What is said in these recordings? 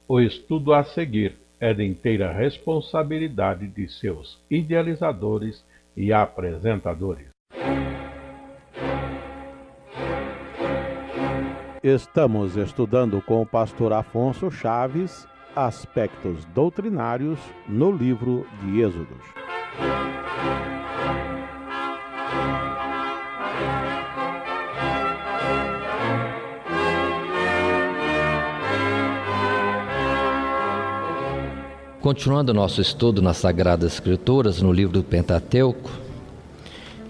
O estudo a seguir é de inteira responsabilidade de seus idealizadores e apresentadores. Estamos estudando com o pastor Afonso Chaves aspectos doutrinários no livro de Êxodos. Continuando nosso estudo nas Sagradas Escrituras, no livro do Pentateuco,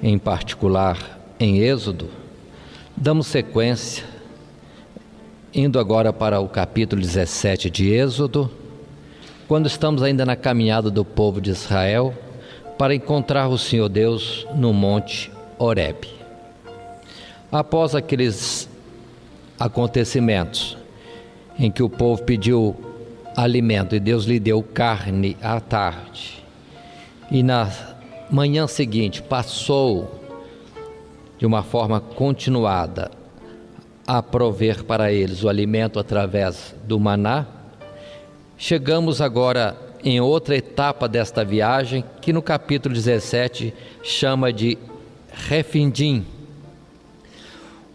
em particular em Êxodo, damos sequência, indo agora para o capítulo 17 de Êxodo, quando estamos ainda na caminhada do povo de Israel para encontrar o Senhor Deus no Monte Horebe. Após aqueles acontecimentos em que o povo pediu alimento e Deus lhe deu carne à tarde, e na manhã seguinte passou de uma forma continuada a prover para eles o alimento através do maná, chegamos agora em outra etapa desta viagem, que no capítulo 17 chama de Refidim,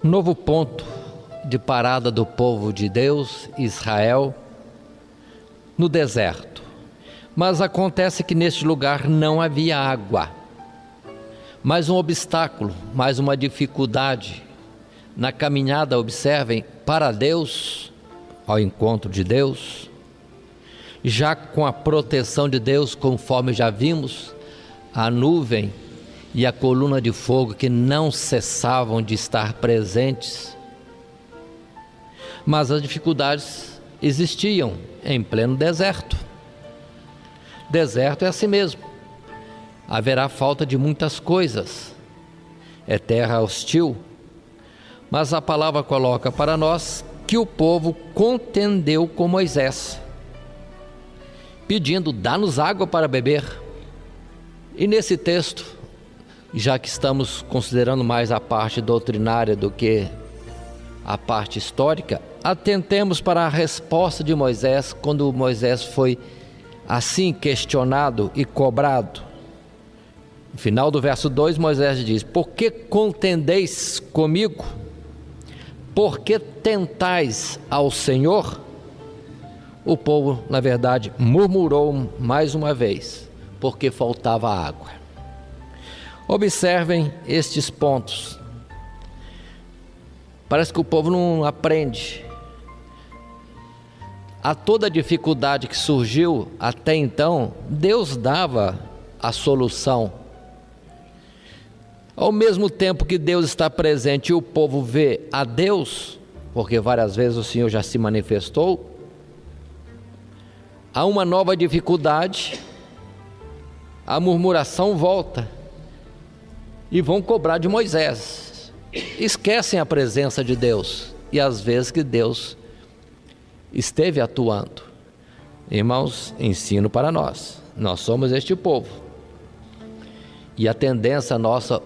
um novo ponto de parada do povo de Deus, Israel, no deserto. Mas acontece que neste lugar não havia água. Mais um obstáculo, mais uma dificuldade na caminhada, observem, para Deus, ao encontro de Deus, já com a proteção de Deus, conforme já vimos, a nuvem e a coluna de fogo que não cessavam de estar presentes. Mas as dificuldades existiam em pleno deserto. Deserto é assim mesmo. Haverá falta de muitas coisas. É terra hostil. Mas a palavra coloca para nós que o povo contendeu com Moisés, pedindo: dá-nos água para beber. E nesse texto, já que estamos considerando mais a parte doutrinária do que a parte histórica, atentemos para a resposta de Moisés quando Moisés foi assim questionado e cobrado. No final do verso 2, Moisés diz: por que contendeis comigo? Por que tentais ao Senhor? O povo, na verdade, murmurou mais uma vez, porque faltava água. Observem estes pontos. Parece que o povo não aprende. A toda dificuldade que surgiu até então, Deus dava a solução. Ao mesmo tempo que Deus está presente e o povo vê a Deus, porque várias vezes o Senhor já se manifestou, há uma nova dificuldade, a murmuração volta e vão cobrar de Moisés. Esquecem a presença de Deus e às vezes que Deus esteve atuando. Irmãos, ensino para nós. Nós somos este povo. E a tendência nossa,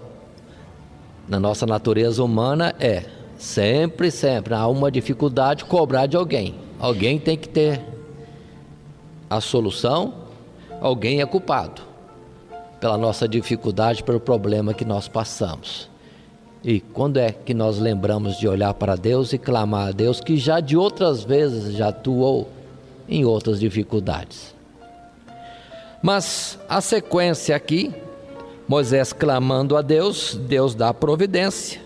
na nossa natureza humana, é sempre há uma dificuldade, cobrar de alguém. Alguém tem que ter a solução, alguém é culpado pela nossa dificuldade, pelo problema que nós passamos. E quando é que nós lembramos de olhar para Deus e clamar a Deus, que já de outras vezes já atuou em outras dificuldades? Mas a sequência aqui, Moisés clamando a Deus, Deus dá providência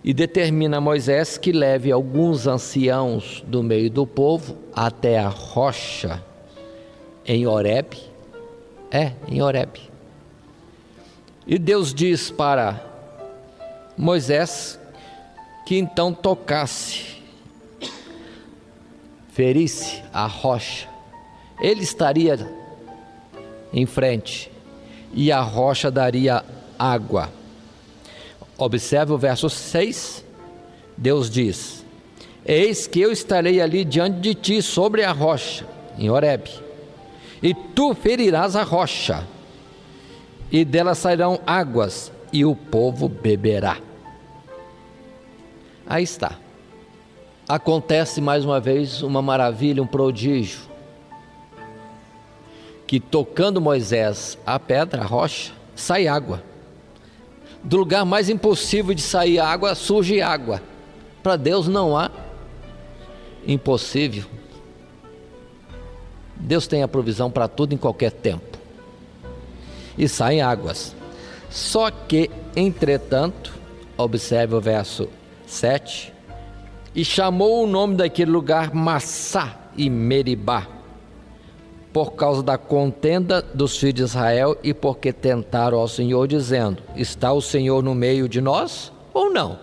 e determina a Moisés que leve alguns anciãos do meio do povo até a rocha em Horebe. Em Horebe. E Deus diz para Moisés que então tocasse, ferisse a rocha. Ele estaria em frente e a rocha daria água. Observe o verso 6. Deus diz: eis que eu estarei ali diante de ti sobre a rocha, em Horebe, e tu ferirás a rocha, e dela sairão águas, e o povo beberá. Aí está. acontece mais uma vez uma maravilha, um prodígio, que tocando Moisés a pedra, a rocha, sai água. Do lugar mais impossível de sair água, surge água. Para Deus não há impossível. Deus tem a provisão para tudo em qualquer tempo. E saem águas. Só que, entretanto, observe o verso 7, e chamou o nome daquele lugar Massá e Meribá, por causa da contenda dos filhos de Israel e porque tentaram ao Senhor, dizendo: está o Senhor no meio de nós ou não?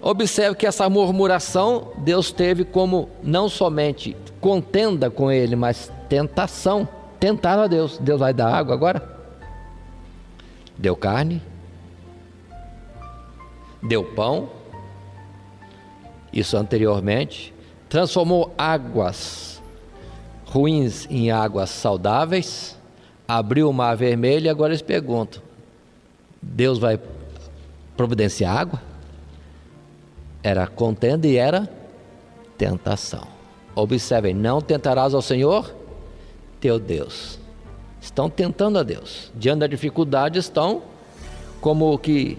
Observe que essa murmuração, Deus teve como não somente contenda com ele, mas tentação. Tentaram a Deus. Deus vai dar água agora? Deu carne, deu pão, isso anteriormente, transformou águas ruins em águas saudáveis, abriu o mar vermelho, e agora eles perguntam: Deus vai providenciar água? Era contenda e era tentação. Observem, não tentarás ao Senhor teu Deus. Estão tentando a Deus, diante da dificuldade estão como que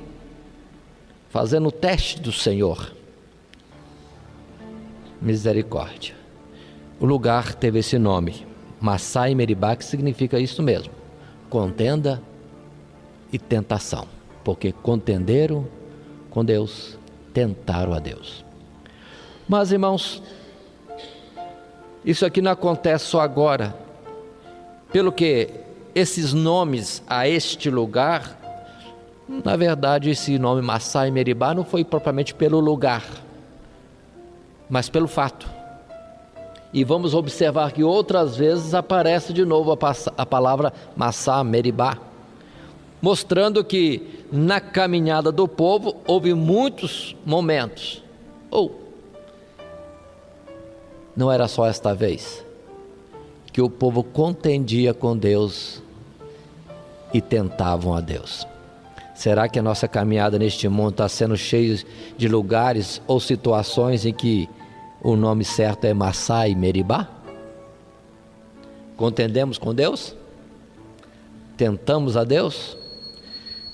fazendo o teste do Senhor. Misericórdia. O lugar teve esse nome, Massá e Meribá, que significa isso mesmo, contenda e tentação, porque contenderam com Deus, tentaram a Deus. Mas, irmãos, isso aqui não acontece só agora, pelo que esses nomes a este lugar, na verdade esse nome Massá e Meribá não foi propriamente pelo lugar, mas pelo fato. E vamos observar que outras vezes aparece de novo a palavra Massá, Meribá, mostrando que na caminhada do povo houve muitos momentos, não era só esta vez, que o povo contendia com Deus e tentavam a Deus. Será que a nossa caminhada neste mundo está sendo cheia de lugares ou situações em que o nome certo é Massá e Meribá? Contendemos com Deus? Tentamos a Deus?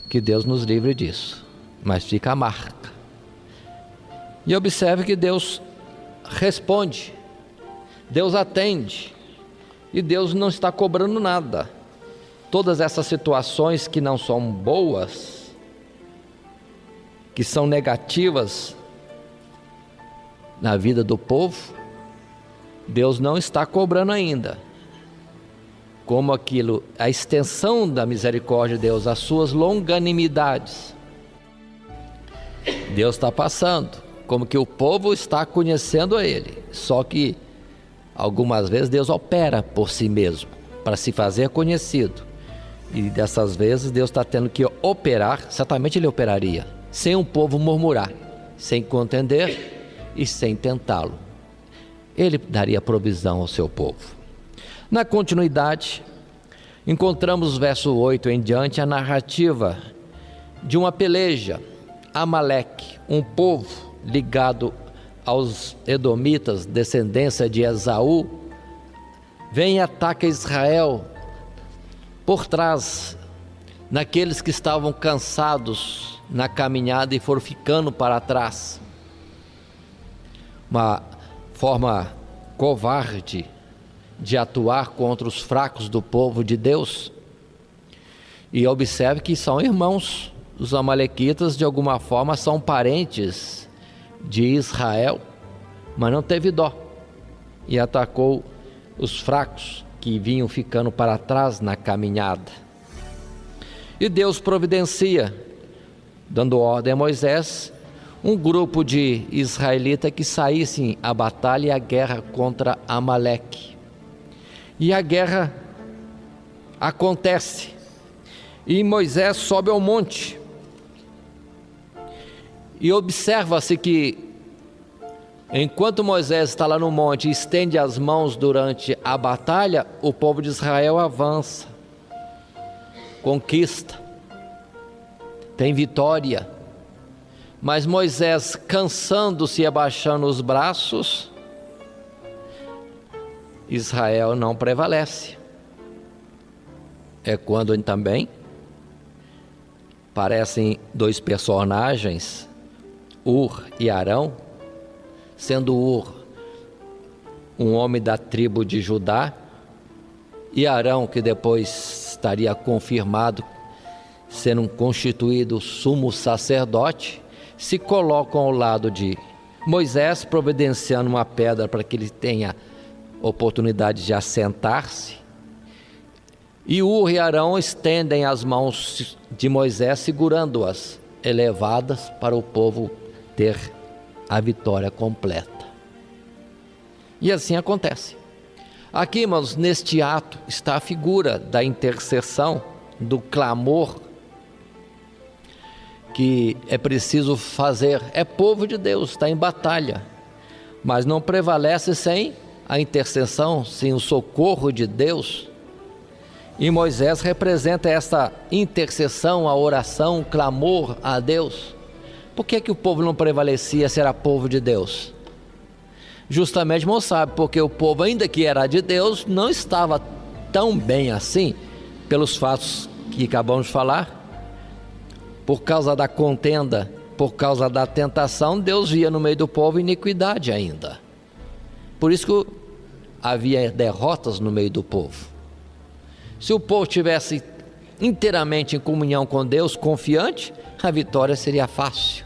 Que Deus nos livre disso, mas fica a marca. E observe que Deus responde, Deus atende, e Deus não está cobrando nada. Todas essas situações que não são boas, que são negativas na vida do povo, Deus não está cobrando ainda. Como aquilo, a extensão da misericórdia de Deus, as suas longanimidades, Deus está passando, como que o povo está conhecendo a Ele. Só que algumas vezes Deus opera por si mesmo, para se fazer conhecido. E dessas vezes Deus está tendo que operar, certamente Ele operaria, sem o povo murmurar, sem contender e sem tentá-lo. Ele daria provisão ao seu povo. Na continuidade, encontramos verso 8 em diante a narrativa de uma peleja. Amaleque, um povo ligado aos edomitas, descendência de Esaú, vem e ataca Israel por trás, naqueles que estavam cansados na caminhada e foram ficando para trás. Uma forma covarde de atuar contra os fracos do povo de Deus. E observe que são irmãos, os amalequitas de alguma forma são parentes de Israel, mas não teve dó e atacou os fracos que vinham ficando para trás na caminhada. E Deus providencia, dando ordem a Moisés, um grupo de israelitas que saíssem à batalha e à guerra contra Amaleque. E a guerra acontece, e Moisés sobe ao monte, e observa-se que, enquanto Moisés está lá no monte e estende as mãos durante a batalha, o povo de Israel avança, conquista, tem vitória. Mas Moisés, cansando-se e abaixando os braços, Israel não prevalece. É quando também aparecem dois personagens, Ur e Arão, sendo Ur um homem da tribo de Judá, e Arão, que depois estaria confirmado sendo constituído sumo sacerdote, se colocam ao lado de Moisés, providenciando uma pedra para que ele tenha oportunidade de assentar-se. E Ur e Arão estendem as mãos de Moisés, segurando-as elevadas para o povo ter a vitória completa. E assim acontece. Aqui, irmãos, neste ato está a figura da intercessão, do clamor que é preciso fazer. É povo de Deus, está em batalha, mas não prevalece sem a intercessão, sem o socorro de Deus. E Moisés representa essa intercessão, a oração, o clamor a Deus. Por que o povo não prevalecia se era povo de Deus? Justamente, irmão, sabe, porque o povo, ainda que era de Deus, não estava tão bem assim, pelos fatos que acabamos de falar. Por causa da contenda, por causa da tentação, Deus via no meio do povo iniquidade ainda. Por isso que havia derrotas no meio do povo. Se o povo estivesse inteiramente em comunhão com Deus, confiante, a vitória seria fácil.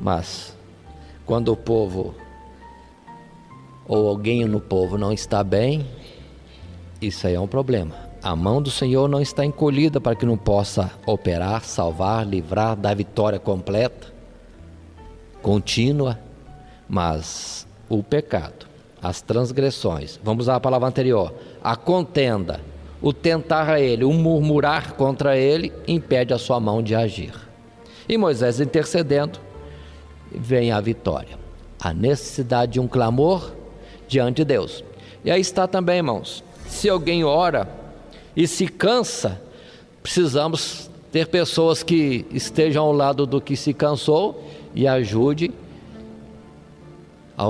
Mas quando o povo ou alguém no povo não está bem, isso aí é um problema. A mão do Senhor não está encolhida para que não possa operar, salvar, livrar, dar vitória completa, contínua, mas o pecado, as transgressões, vamos à palavra anterior, a contenda, o tentar a ele, o murmurar contra ele, impede a sua mão de agir. E Moisés intercedendo, vem a vitória. A necessidade de um clamor diante de Deus. E aí está também, irmãos, se alguém ora e se cansa, precisamos ter pessoas que estejam ao lado do que se cansou e ajude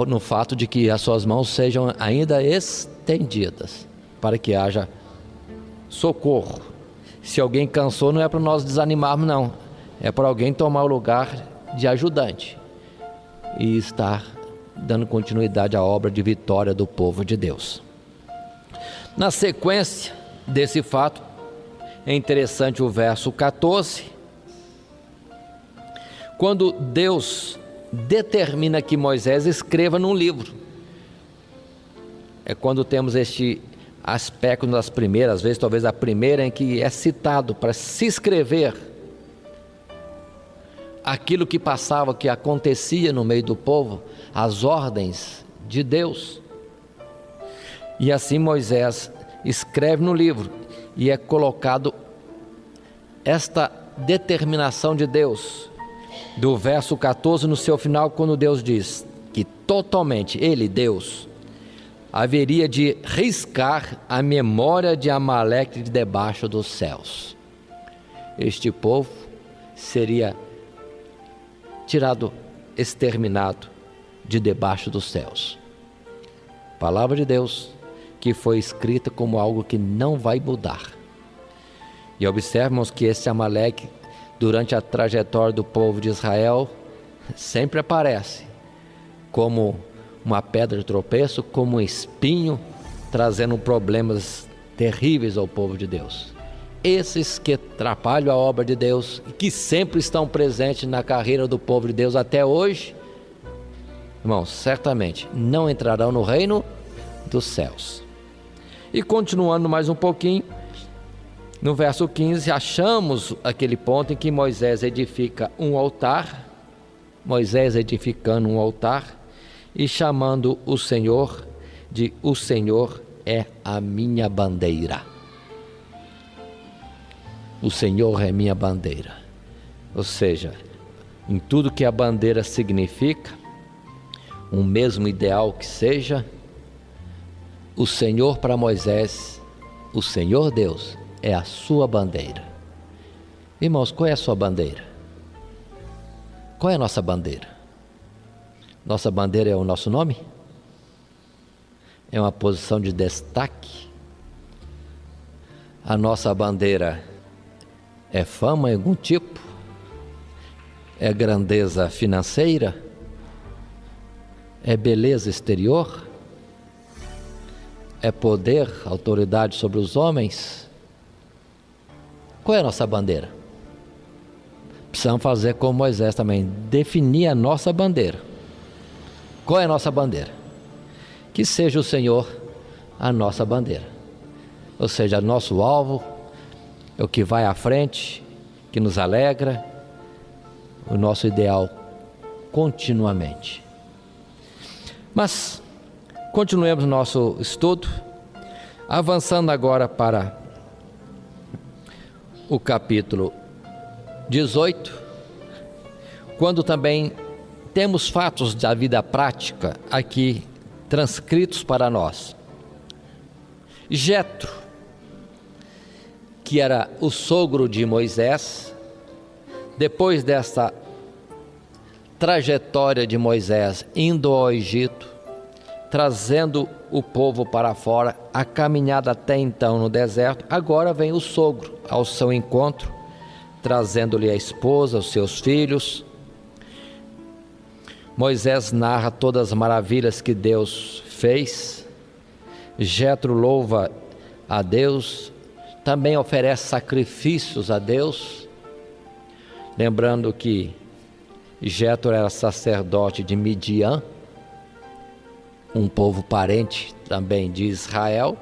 no fato de que as suas mãos sejam ainda estendidas, para que haja socorro. Se alguém cansou, não é para nós desanimarmos, não. É para alguém tomar o lugar de ajudante e estar dando continuidade à obra de vitória do povo de Deus. Na sequência desse fato, é interessante o verso 14, quando Deus determina que Moisés escreva num livro. É quando temos este aspecto das primeiras vezes, talvez a primeira, em que é citado para se escrever aquilo que passava, que acontecia no meio do povo, as ordens de Deus. E assim Moisés escreve no livro e é colocado esta determinação de Deus, do verso 14 no seu final, quando Deus diz que totalmente Ele, Deus, haveria de riscar a memória de Amaleque de debaixo dos céus. Este povo seria tirado, exterminado de debaixo dos céus. Palavra de Deus que foi escrita como algo que não vai mudar. E observamos que esse Amaleque, durante a trajetória do povo de Israel, sempre aparece como uma pedra de tropeço, como um espinho, trazendo problemas terríveis ao povo de Deus. Esses que atrapalham a obra de Deus, e que sempre estão presentes na carreira do povo de Deus até hoje, irmãos, certamente não entrarão no reino dos céus. E continuando mais um pouquinho, no verso 15, achamos aquele ponto em que Moisés edifica um altar, Moisés edificando um altar e chamando o Senhor de "O Senhor é a minha bandeira". O Senhor é minha bandeira. Ou seja, em tudo que a bandeira significa, um mesmo ideal que seja, o Senhor para Moisés, o Senhor Deus, é a sua bandeira. Irmãos, qual é a sua bandeira? Qual é a nossa bandeira? Nossa bandeira é o nosso nome? É uma posição de destaque? A nossa bandeira é fama em algum tipo? É grandeza financeira? É beleza exterior? É poder, autoridade sobre os homens? Qual é a nossa bandeira? Precisamos fazer como Moisés também, definir a nossa bandeira. Qual é a nossa bandeira? Que seja o Senhor a nossa bandeira. Ou seja, nosso alvo, é o que vai à frente, que nos alegra, o nosso ideal continuamente. Mas continuemos nosso estudo, avançando agora para o capítulo 18, quando também temos fatos da vida prática aqui transcritos para nós. Jetro, que era o sogro de Moisés, depois dessa trajetória de Moisés indo ao Egito, trazendo o povo para fora, a caminhada até então no deserto, agora vem o sogro ao seu encontro, trazendo-lhe a esposa, os seus filhos. Moisés narra todas as maravilhas que Deus fez. Jetro louva a Deus, também oferece sacrifícios a Deus, lembrando que Jetro era sacerdote de Midian, um povo parente também de Israel.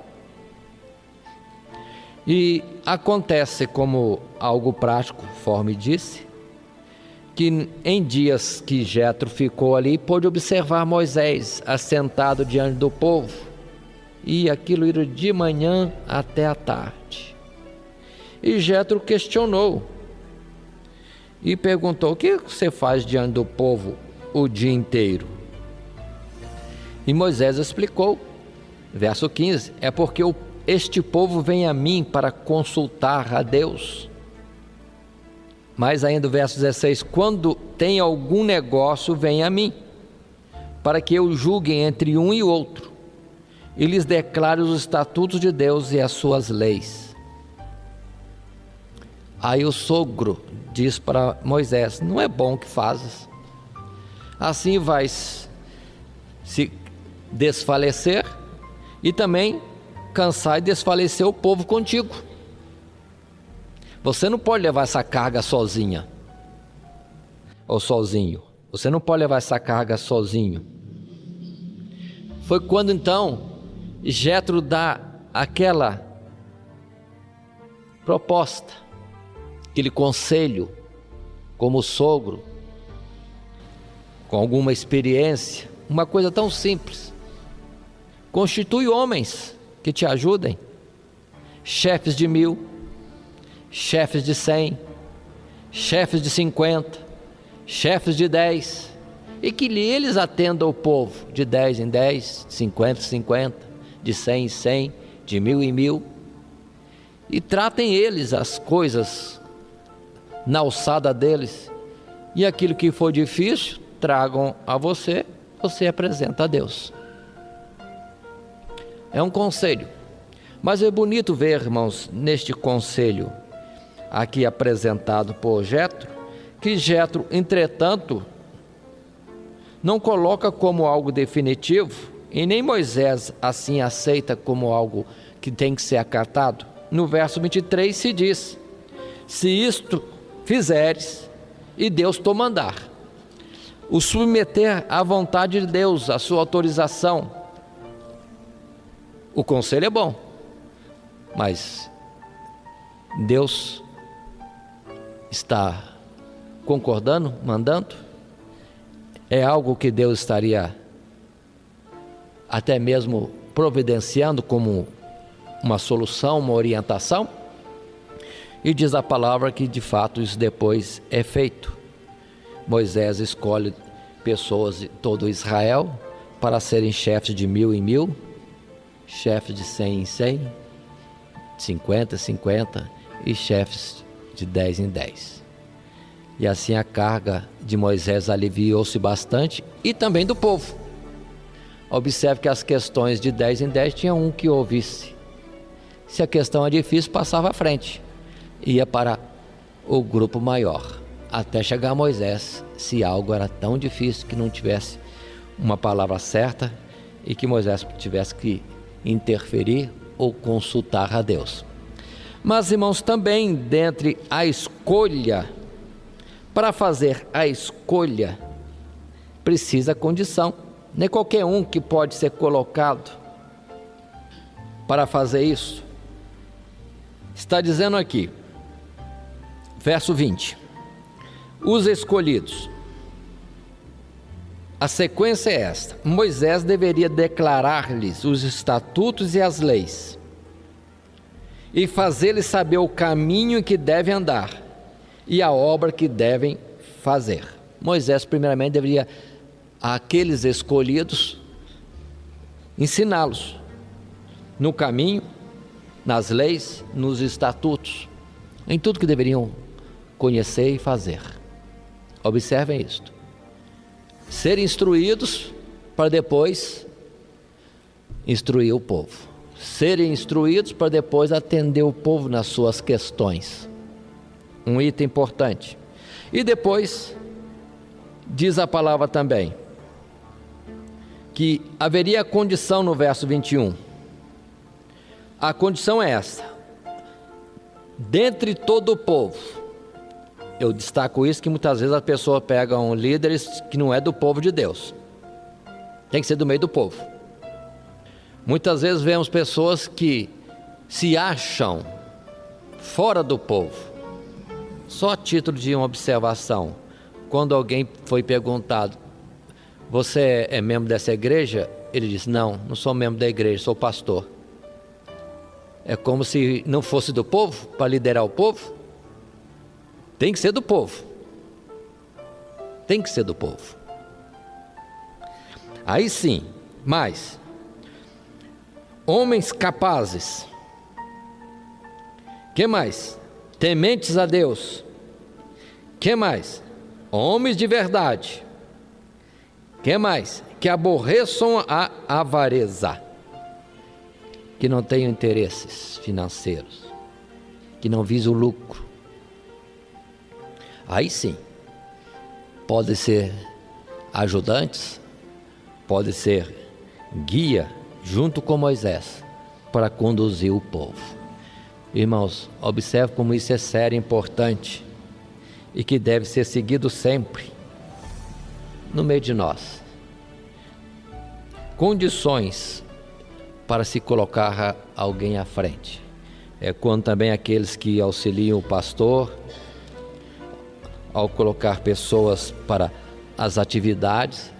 E acontece como algo prático, conforme disse, que em dias que Jetro ficou ali, pôde observar Moisés assentado diante do povo, e aquilo ia de manhã até a tarde. E Jetro questionou e perguntou: o que você faz diante do povo o dia inteiro? E Moisés explicou, verso 15: é porque este povo vem a mim para consultar a Deus. Mais ainda o verso 16: quando tem algum negócio, vem a mim, para que eu julgue entre um e outro, e lhes declare os estatutos de Deus e as suas leis. Aí o sogro diz para Moisés: não é bom o que fazes, assim vais se desfalecer e também cansar e desfalecer o povo contigo. Você não pode levar essa carga sozinha ou sozinho. Você não pode levar essa carga sozinho. Foi quando então Jetro dá aquela proposta, aquele conselho, como sogro, com alguma experiência, uma coisa tão simples: constitui homens que te ajudem, chefes de 1000, chefes de 100, chefes de 50, chefes de 10, e que eles atendam o povo de 10 em 10, de 50 em 50, de 100 em 100, de 1000 em 1000, e tratem eles as coisas na alçada deles, e aquilo que for difícil, tragam a você, você apresenta a Deus. É um conselho, mas é bonito ver, irmãos, neste conselho aqui apresentado por Jetro, que Jetro, entretanto, não coloca como algo definitivo, e nem Moisés assim aceita como algo que tem que ser acatado. No verso 23 se diz: se isto fizeres e Deus te mandar, o submeter à vontade de Deus, a sua autorização. O conselho é bom, mas Deus está concordando, mandando? É algo que Deus estaria até mesmo providenciando como uma solução, uma orientação? E diz a palavra que de fato isso depois é feito. Moisés escolhe pessoas de todo Israel para serem chefes de 1000 em 1000, chefes de 100 em 100, 50 em 50 e chefes de 10 em 10. E assim a carga de Moisés aliviou-se bastante e também do povo. Observe que as questões de 10 em 10 tinha um que ouvisse. Se a questão é difícil, passava à frente. Ia para o grupo maior, até chegar a Moisés, se algo era tão difícil que não tivesse uma palavra certa e que Moisés tivesse que interferir ou consultar a Deus. Mas, irmãos, também dentre a escolha, para fazer a escolha, precisa condição. Nem qualquer um que pode ser colocado para fazer isso. Está dizendo aqui, verso 20, os escolhidos. A sequência é esta: Moisés deveria declarar-lhes os estatutos e as leis, e fazer-lhes saber o caminho em que devem andar, e a obra que devem fazer. Moisés, primeiramente, deveria, àqueles escolhidos, ensiná-los no caminho, nas leis, nos estatutos, em tudo que deveriam conhecer e fazer. Observem isto: ser instruídos para depois instruir o povo, serem instruídos para depois atender o povo nas suas questões, um item importante. E depois diz a palavra também que haveria a condição no verso 21. A condição é esta: dentre todo o povo. Eu destaco isso, que muitas vezes as pessoas pegam líderes que não é do povo de Deus. Tem que ser do meio do povo. Muitas vezes vemos pessoas que se acham fora do povo. Só a título de uma observação, quando alguém foi perguntado: você é membro dessa igreja? Ele disse: não sou membro da igreja, sou pastor. É como se não fosse do povo, para liderar o povo. Tem que ser do povo. Tem que ser do povo. Aí sim, mais homens capazes. Que mais? Tementes a Deus. Que mais? Homens de verdade. Que mais? Que aborreçam a avareza, que não tenham interesses financeiros, que não visam o lucro. Aí sim, pode ser ajudantes, pode ser guia, junto com Moisés, para conduzir o povo. Irmãos, observe como isso é sério e importante, e que deve ser seguido sempre, no meio de nós. Condições para se colocar alguém à frente. É quando também aqueles que auxiliam o pastor, ao colocar pessoas para as atividades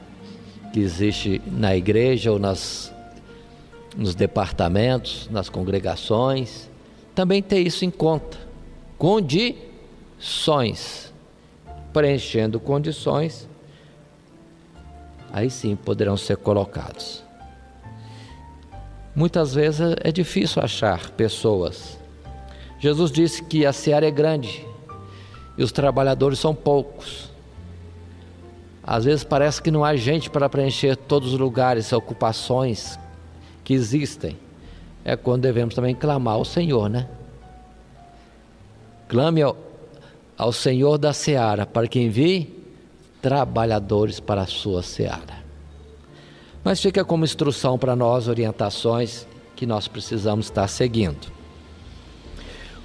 que existem na igreja ou nos departamentos, nas congregações, também ter isso em conta. Condições. Preenchendo condições, aí sim poderão ser colocados. Muitas vezes é difícil achar pessoas. Jesus disse que a seara é grande e os trabalhadores são poucos. Às vezes parece que não há gente para preencher todos os lugares, ocupações que existem. É quando devemos também clamar ao Senhor, né? Clame ao Senhor da seara para que envie trabalhadores para a sua seara. Mas fica como instrução para nós, orientações que nós precisamos estar seguindo.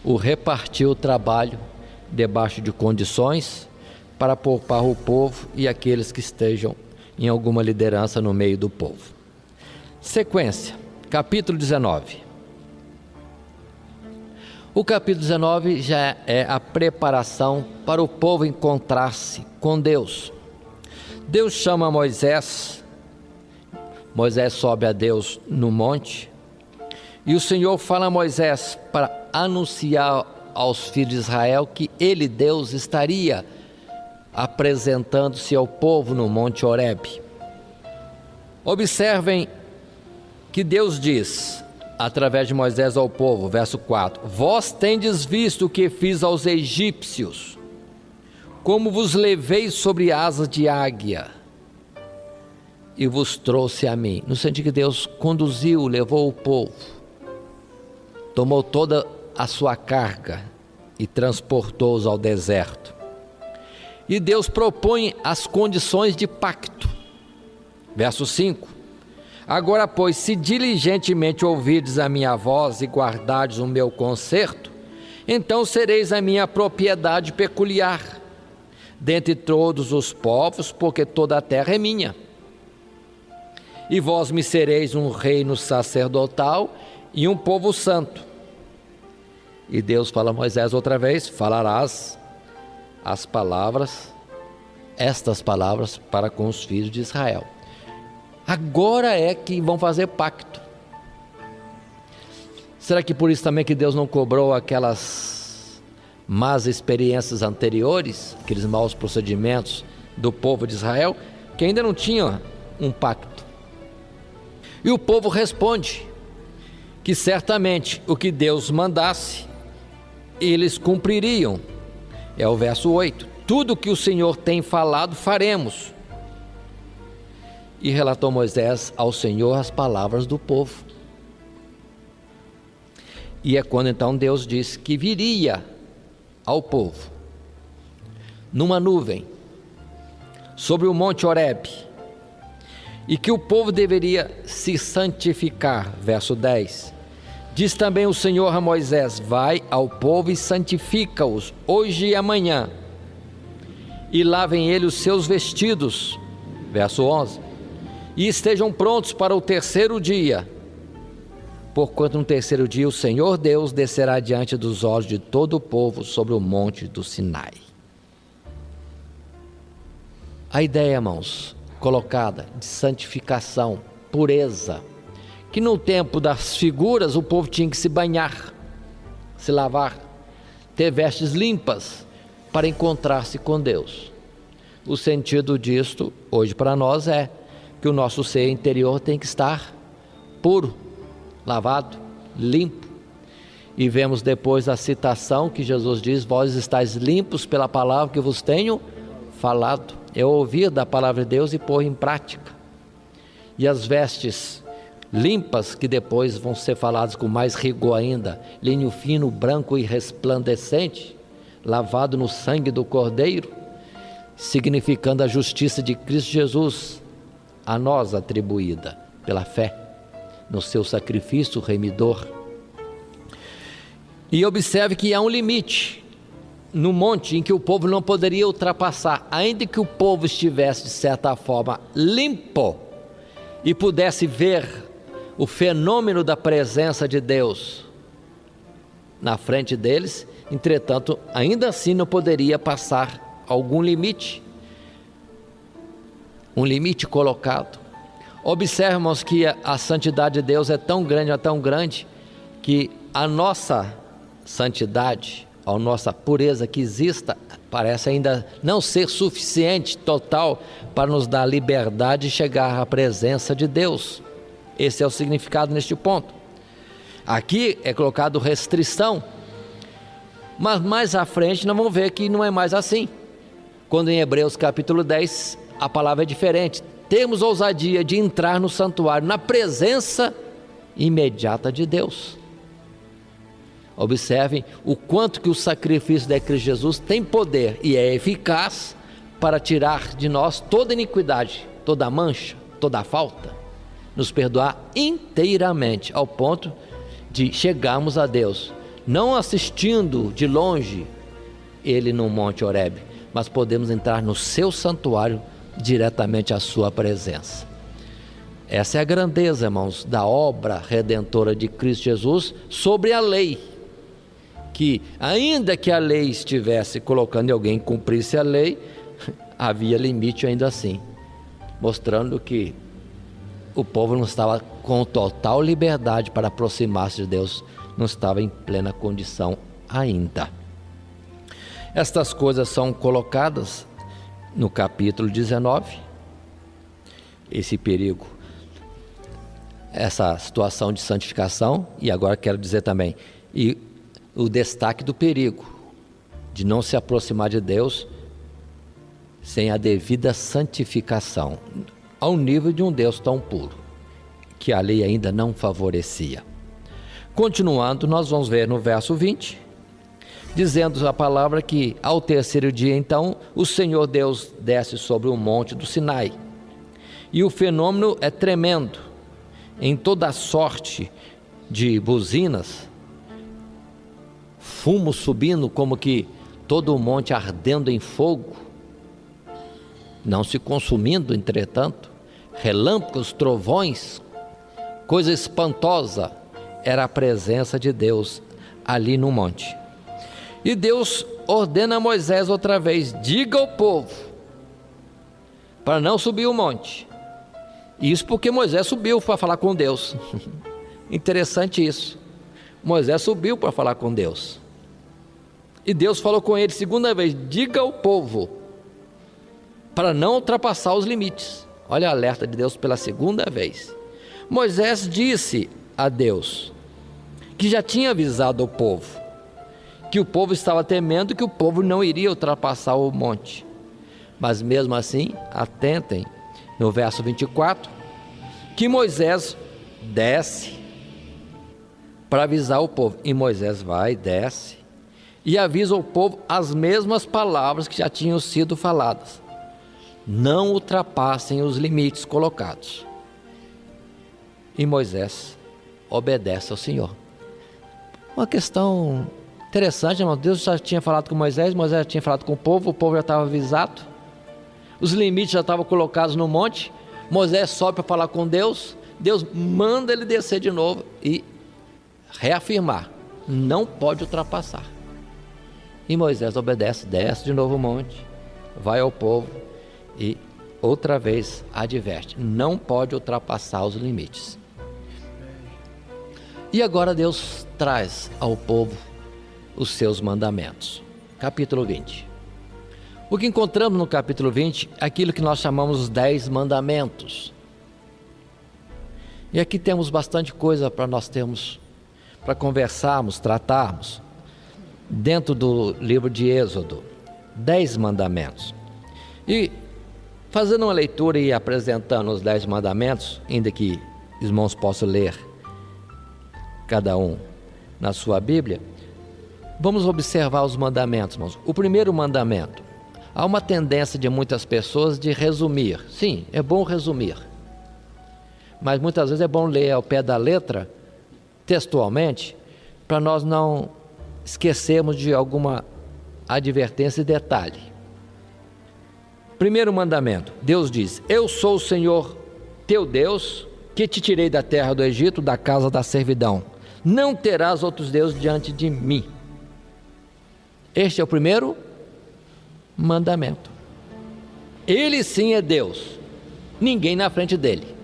O repartir o trabalho debaixo de condições para poupar o povo e aqueles que estejam em alguma liderança no meio do povo. Sequência, capítulo 19. O capítulo 19 já é a preparação para o povo encontrar-se com Deus. Deus chama Moisés. Moisés sobe a Deus no monte. E o Senhor fala a Moisés para anunciar aos filhos de Israel que ele, Deus, estaria apresentando-se ao povo no monte Horebe. Observem que Deus diz, através de Moisés ao povo, verso 4: vós tendes visto o que fiz aos egípcios, como vos levei sobre asas de águia e vos trouxe a mim. No sentido que Deus conduziu, levou o povo, tomou toda a sua carga e transportou-os ao deserto. E Deus propõe as condições de pacto. Verso 5: agora, pois, se diligentemente ouvirdes a minha voz e guardardes o meu concerto, então sereis a minha propriedade peculiar dentre todos os povos, porque toda a terra é minha. E vós me sereis um reino sacerdotal e um povo santo. E Deus fala a Moisés outra vez: falarás estas palavras para com os filhos de Israel. Agora é que vão fazer pacto. Será que por isso também que Deus não cobrou aquelas más experiências anteriores, aqueles maus procedimentos do povo de Israel, que ainda não tinha um pacto? E o povo responde que certamente o que Deus mandasse, eles cumpririam. É o verso 8: tudo que o Senhor tem falado, faremos. E relatou Moisés ao Senhor as palavras do povo. E é quando então Deus disse que viria ao povo numa nuvem sobre o monte Horebe, e que o povo deveria se santificar. Verso 10: diz também o Senhor a Moisés: vai ao povo e santifica-os hoje e amanhã, e lavem eles os seus vestidos. Verso 11: e estejam prontos para o terceiro dia, porquanto no terceiro dia o Senhor Deus descerá diante dos olhos de todo o povo sobre o monte do Sinai. A ideia, irmãos, colocada de santificação, pureza, que no tempo das figuras o povo tinha que se banhar, se lavar, ter vestes limpas para encontrar-se com Deus. O sentido disto hoje para nós é que o nosso ser interior tem que estar puro, lavado, limpo. E vemos depois a citação que Jesus diz: vós estáis limpos pela palavra que vos tenho falado. É ouvir da palavra de Deus e pôr em prática. E as vestes limpas, que depois vão ser faladas com mais rigor ainda: linho fino, branco e resplandecente, lavado no sangue do Cordeiro, significando a justiça de Cristo Jesus, a nós atribuída pela fé no seu sacrifício remidor. E observe que há um limite no monte em que o povo não poderia ultrapassar, ainda que o povo estivesse de certa forma limpo e pudesse ver o fenômeno da presença de Deus na frente deles. Entretanto, ainda assim não poderia passar algum limite, um limite colocado. Observamos que a santidade de Deus é tão grande, que a nossa santidade, a nossa pureza que exista, parece ainda não ser suficiente, total, para nos dar liberdade de chegar à presença de Deus. Esse é o significado neste ponto. Aqui é colocado restrição, mas mais à frente nós vamos ver que não é mais assim. Quando em Hebreus capítulo 10 a palavra é diferente: temos ousadia de entrar no santuário, na presença imediata de Deus. Observem o quanto que o sacrifício de Cristo Jesus tem poder e é eficaz para tirar de nós toda iniquidade, toda mancha, toda falta, nos perdoar inteiramente, ao ponto de chegarmos a Deus, não assistindo de longe Ele no Monte Horebe, mas podemos entrar no seu santuário, diretamente à sua presença. Essa é a grandeza, irmãos, da obra redentora de Cristo Jesus sobre a lei, que ainda que a lei estivesse colocando alguém cumprisse a lei, havia limite ainda assim, mostrando que o povo não estava com total liberdade para aproximar-se de Deus, não estava em plena condição ainda. Estas coisas são colocadas no capítulo 19, esse perigo, essa situação de santificação. E agora quero dizer também, e o destaque do perigo de não se aproximar de Deus sem a devida santificação, ao nível de um Deus tão puro, que a lei ainda não favorecia. Continuando, nós vamos ver no verso 20, dizendo a palavra que ao terceiro dia, então, o Senhor Deus desce sobre o monte do Sinai. E o fenômeno é tremendo, em toda sorte de buzinas, fumo subindo como que todo o monte ardendo em fogo, não se consumindo, entretanto, relâmpagos, trovões, coisa espantosa, era a presença de Deus ali no monte. E Deus ordena a Moisés outra vez: diga ao povo para não subir o monte. Isso porque Moisés subiu para falar com Deus. Interessante isso. Moisés subiu para falar com Deus. E Deus falou com ele segunda vez: diga ao povo para não ultrapassar os limites. Olha o alerta de Deus pela segunda vez. Moisés disse a Deus que já tinha avisado o povo, que o povo estava temendo que o povo não iria ultrapassar o monte. Mas mesmo assim, atentem no verso 24, que Moisés desce para avisar o povo. E Moisés vai, desce e avisa o povo as mesmas palavras que já tinham sido faladas: não ultrapassem os limites colocados. E Moisés obedece ao Senhor. Uma questão interessante, irmão. Deus já tinha falado com Moisés, Moisés já tinha falado com o povo já estava avisado, os limites já estavam colocados no monte. Moisés sobe para falar com Deus, Deus manda ele descer de novo e reafirmar: não pode ultrapassar. E Moisés obedece, desce de novo o monte, vai ao povo e outra vez adverte: não pode ultrapassar os limites. E agora Deus traz ao povo os seus mandamentos. Capítulo 20. O que encontramos no capítulo 20 é aquilo que nós chamamos os 10 mandamentos. E aqui temos bastante coisa para nós termos, para conversarmos, tratarmos. Dentro do livro de Êxodo, 10 mandamentos. E fazendo uma leitura e apresentando os 10 mandamentos, ainda que os irmãos possam ler cada um na sua Bíblia, vamos observar os mandamentos, irmãos. O primeiro mandamento: há uma tendência de muitas pessoas de resumir. Sim, é bom resumir, mas muitas vezes é bom ler ao pé da letra, textualmente, para nós não esquecermos de alguma advertência e detalhe. Primeiro mandamento: Deus diz: eu sou o Senhor teu Deus, que te tirei da terra do Egito, da casa da servidão. Não terás outros deuses diante de mim. Este é o primeiro mandamento. Ele sim é Deus, ninguém na frente dele.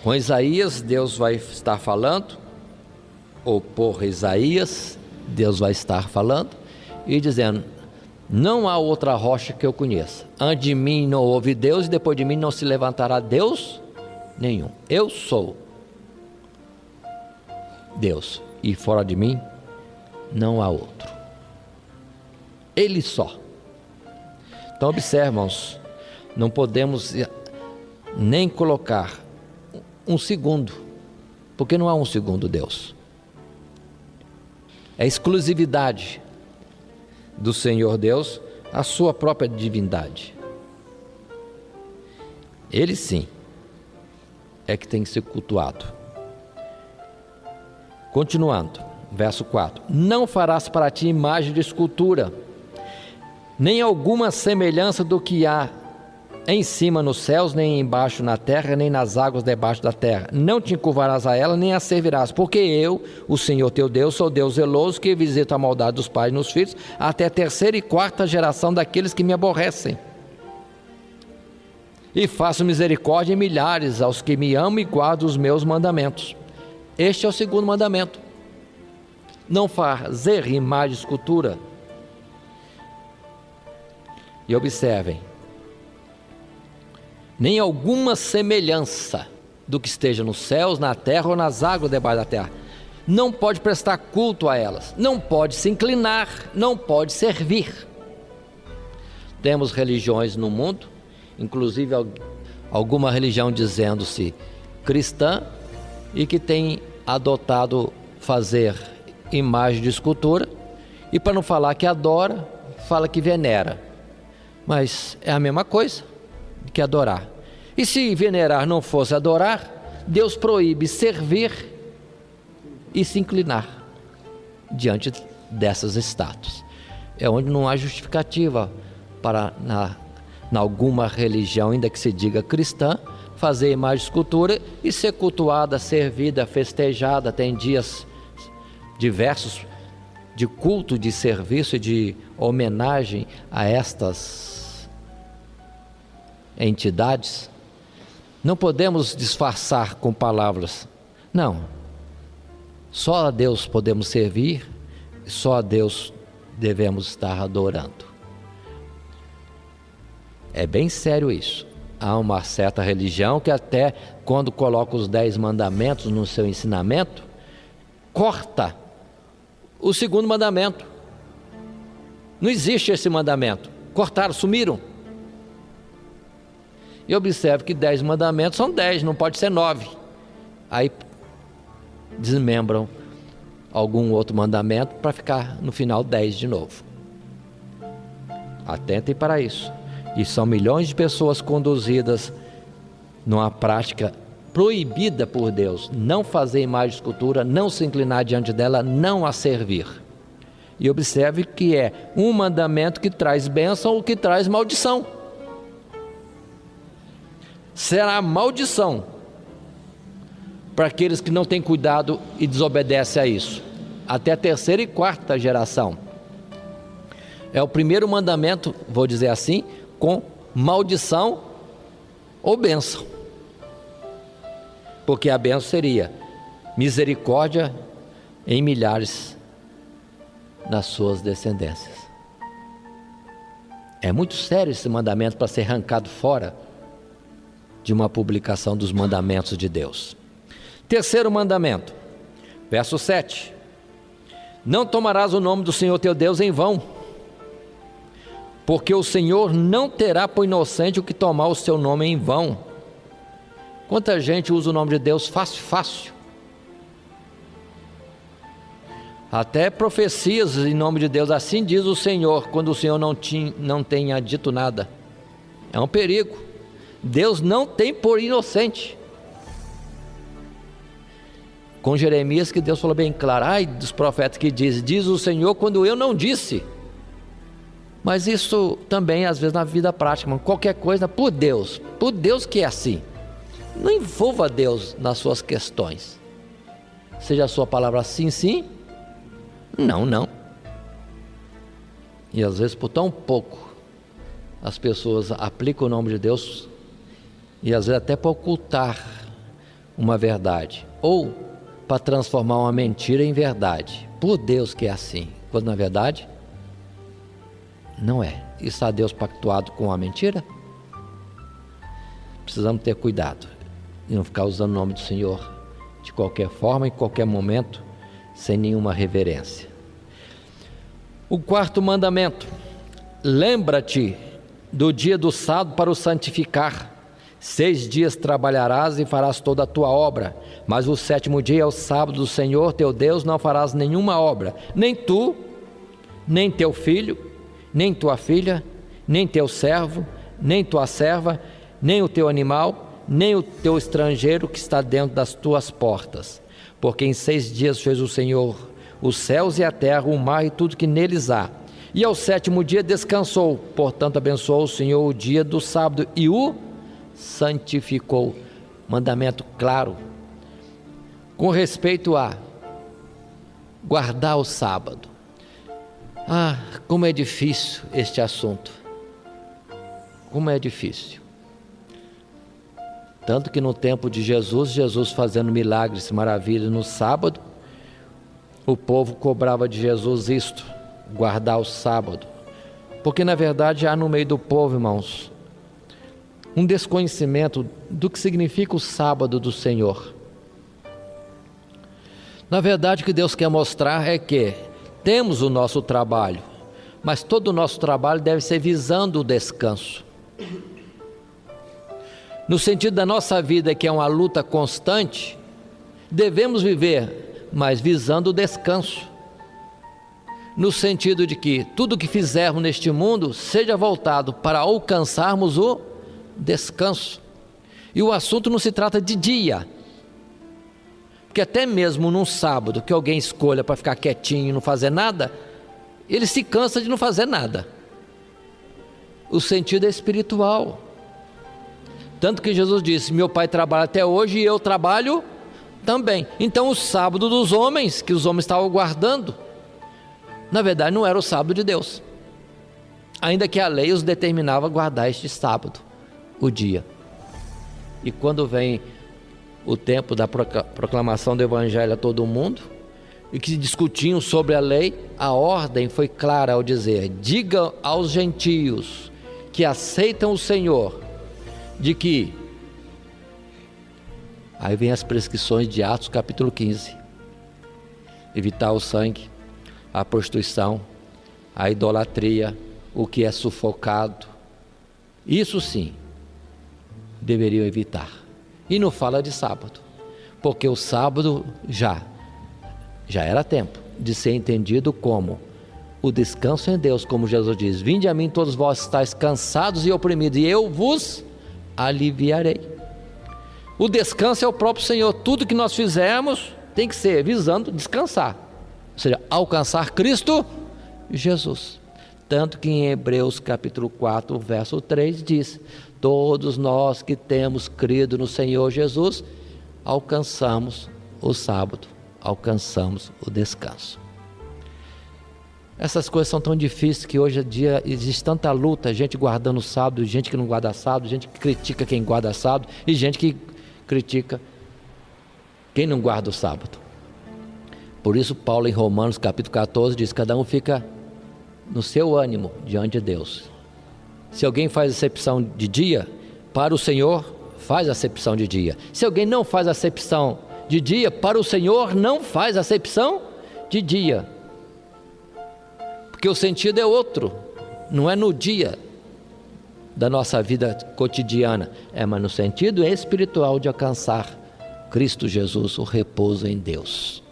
Com Isaías, Deus vai estar falando, ou por Isaías, Deus vai estar falando e dizendo: não há outra rocha que eu conheça. Antes de mim não houve Deus, e depois de mim não se levantará Deus nenhum. Eu sou Deus, e fora de mim não há outro. Ele só. Então observe, irmãos, não podemos nem colocar um segundo, porque não há um segundo Deus. É exclusividade do Senhor Deus, a sua própria divindade. Ele sim é que tem que ser cultuado. Continuando, verso 4: não farás para ti imagem de escultura, nem alguma semelhança do que há em cima nos céus, nem embaixo na terra, nem nas águas debaixo da terra. Não te encurvarás a ela, nem a servirás, porque eu, o Senhor teu Deus, sou Deus zeloso, que visito a maldade dos pais nos filhos, até a 3ª e 4ª geração daqueles que me aborrecem. E faço misericórdia em milhares aos que me amam e guardam os meus mandamentos. Este é o segundo mandamento: não fazer imagem de escultura. E observem: nem alguma semelhança do que esteja nos céus, na terra ou nas águas debaixo da terra. Não pode prestar culto a elas, não pode se inclinar, não pode servir. Temos religiões no mundo, inclusive alguma religião dizendo-se cristã e que tem adotado fazer imagem de escultura, e para não falar que adora, fala que venera. Mas é a mesma coisa que adorar. E se venerar não fosse adorar, Deus proíbe servir e se inclinar diante dessas estátuas. É onde não há justificativa para, na alguma religião, ainda que se diga cristã, fazer imagem de escultura e ser cultuada, servida, festejada. Tem dias diversos de culto, de serviço e de homenagem a estas entidades. Não podemos disfarçar com palavras. Não. Só a Deus podemos servir, só a Deus devemos estar adorando. É bem sério isso. Há uma certa religião que até quando coloca os 10 mandamentos no seu ensinamento, corta o segundo mandamento. Não existe esse mandamento. Cortaram, sumiram. E observe que 10 mandamentos são 10, não pode ser 9. Aí desmembram algum outro mandamento para ficar no final 10 de novo. Atentem para isso. E são milhões de pessoas conduzidas numa prática proibida por Deus. Não fazer imagem de escultura, não se inclinar diante dela, não a servir. E observe que é um mandamento que traz bênção ou que traz maldição. Será maldição para aqueles que não têm cuidado e desobedecem a isso. Até a 3ª e 4ª geração. É o primeiro mandamento, vou dizer assim, com maldição ou bênção. Porque a bênção seria misericórdia em milhares nas suas descendências. É muito sério esse mandamento para ser arrancado fora de uma publicação dos mandamentos de Deus. 3º mandamento, verso 7. Não tomarás o nome do Senhor teu Deus em vão, porque o Senhor não terá por inocente o que tomar o seu nome em vão. Quanta gente usa o nome de Deus fácil. Até profecias em nome de Deus, assim diz o Senhor, quando o Senhor não tenha dito nada. É um perigo. Deus não tem por inocente. Com Jeremias, que Deus falou bem claro: ai dos profetas que diz o Senhor quando eu não disse. Mas isso também às vezes na vida prática, qualquer coisa por Deus que é assim. Não envolva Deus nas suas questões. Seja a sua palavra sim, sim, não, não. E às vezes por tão pouco as pessoas aplicam o nome de Deus, e às vezes até para ocultar uma verdade, ou para transformar uma mentira em verdade, por Deus que é assim, quando na verdade não é. Está Deus pactuado com a mentira? Precisamos ter cuidado e não ficar usando o nome do Senhor de qualquer forma, em qualquer momento, sem nenhuma reverência. O 4º mandamento: lembra-te do dia do sábado para o santificar. 6 dias trabalharás e farás toda a tua obra, mas o 7º dia é o sábado do Senhor teu Deus, não farás nenhuma obra, nem tu, nem teu filho, nem tua filha, nem teu servo, nem tua serva, nem o teu animal, nem o teu estrangeiro que está dentro das tuas portas. Porque em 6 dias fez o Senhor os céus e a terra, o mar e tudo que neles há. E ao 7º dia descansou. Portanto abençoou o Senhor o dia do sábado e o santificou. Mandamento claro com respeito a guardar o sábado. Como é difícil este assunto. Como é difícil. Tanto que no tempo de Jesus fazendo milagres, maravilhas no sábado, o povo cobrava de Jesus isto: guardar o sábado. Porque na verdade há no meio do povo, irmãos, um desconhecimento do que significa o sábado do Senhor. Na verdade o que Deus quer mostrar é que temos o nosso trabalho, mas todo o nosso trabalho deve ser visando o descanso. No sentido da nossa vida, que é uma luta constante, devemos viver, mas visando o descanso. No sentido de que tudo que fizermos neste mundo seja voltado para alcançarmos o descanso. E o assunto não se trata de dia, porque até mesmo num sábado que alguém escolha para ficar quietinho e não fazer nada, ele se cansa de não fazer nada. O sentido é espiritual. Tanto que Jesus disse: meu Pai trabalha até hoje e eu trabalho também. Então o sábado dos homens, que os homens estavam guardando, na verdade não era o sábado de Deus, ainda que a lei os determinava a guardar este sábado, o dia. E quando vem o tempo da proclamação do Evangelho a todo mundo, e que discutiam sobre a lei, a ordem foi clara ao dizer: diga aos gentios que aceitam o Senhor, de que... Aí vem as prescrições de Atos capítulo 15, evitar o sangue, a prostituição, a idolatria, o que é sufocado, isso sim deveriam evitar. E não fala de sábado, porque o sábado já era tempo de ser entendido como o descanso em Deus, como Jesus diz: vinde a mim todos vós estáis cansados e oprimidos, e eu vos aliviarei. O descanso é o próprio Senhor. Tudo que nós fizermos tem que ser visando descansar, ou seja, alcançar Cristo Jesus. Tanto que em Hebreus capítulo 4, verso 3 diz: todos nós que temos crido no Senhor Jesus, alcançamos o sábado, alcançamos o descanso. Essas coisas são tão difíceis que hoje em dia existe tanta luta, gente guardando o sábado, gente que não guarda sábado, gente que critica quem guarda sábado e gente que critica quem não guarda o sábado. Por isso Paulo em Romanos capítulo 14 diz: cada um fica no seu ânimo diante de Deus. Se alguém faz acepção de dia, para o Senhor faz acepção de dia. Se alguém não faz acepção de dia, para o Senhor não faz acepção de dia. Porque o sentido é outro, não é no dia da nossa vida cotidiana, mas no sentido espiritual de alcançar Cristo Jesus, o repouso em Deus.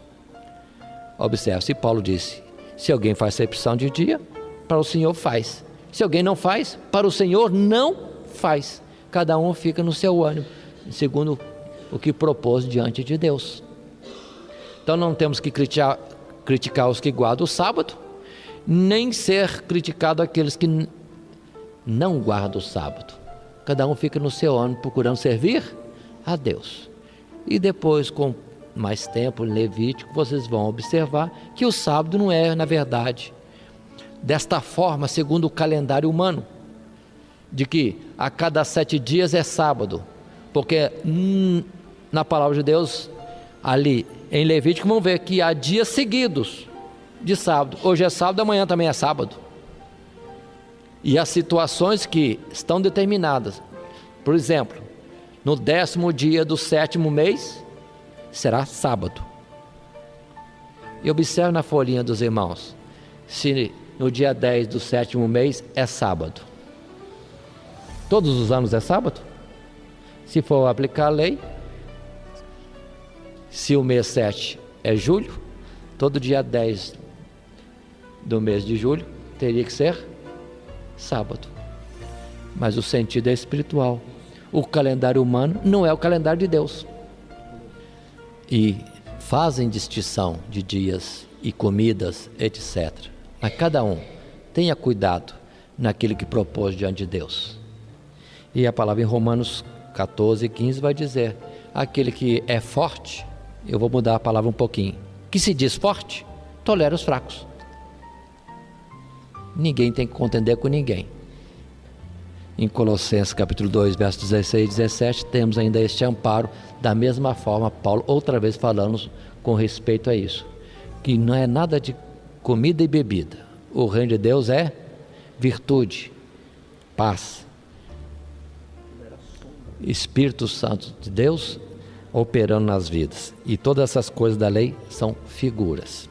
Observe, se Paulo disse: se alguém faz acepção de dia, para o Senhor faz. Se alguém não faz, para o Senhor não faz. Cada um fica no seu ânimo, segundo o que propôs diante de Deus. Então não temos que criticar os que guardam o sábado, nem ser criticado aqueles que não guardam o sábado. Cada um fica no seu ânimo, procurando servir a Deus. E depois, com mais tempo, em Levítico, vocês vão observar que o sábado não é, na verdade, desta forma, segundo o calendário humano, de que a cada 7 dias é sábado, porque na palavra de Deus, ali em Levítico, vão ver que há dias seguidos de sábado. Hoje é sábado, amanhã também é sábado. E há situações que estão determinadas. Por exemplo, no 10º dia do 7º mês, será sábado. E observe na folhinha dos irmãos, se no dia 10 do 7º mês é sábado. Todos os anos é sábado? Se for aplicar a lei, se o mês 7 é julho, todo dia 10 do mês de julho teria que ser sábado. Mas o sentido é espiritual. O calendário humano não é o calendário de Deus. E fazem distinção de dias e comidas, etc. Mas cada um tenha cuidado naquilo que propôs diante de Deus. E a palavra em Romanos 14, 15 vai dizer: aquele que é forte, eu vou mudar a palavra um pouquinho, que se diz forte, tolera os fracos. Ninguém tem que contender com ninguém. Em Colossenses capítulo 2, versos 16 e 17, temos ainda este amparo. Da mesma forma, Paulo outra vez falando com respeito a isso, que não é nada de comida e bebida. O reino de Deus é virtude, paz, Espírito Santo de Deus operando nas vidas. E todas essas coisas da lei são figuras.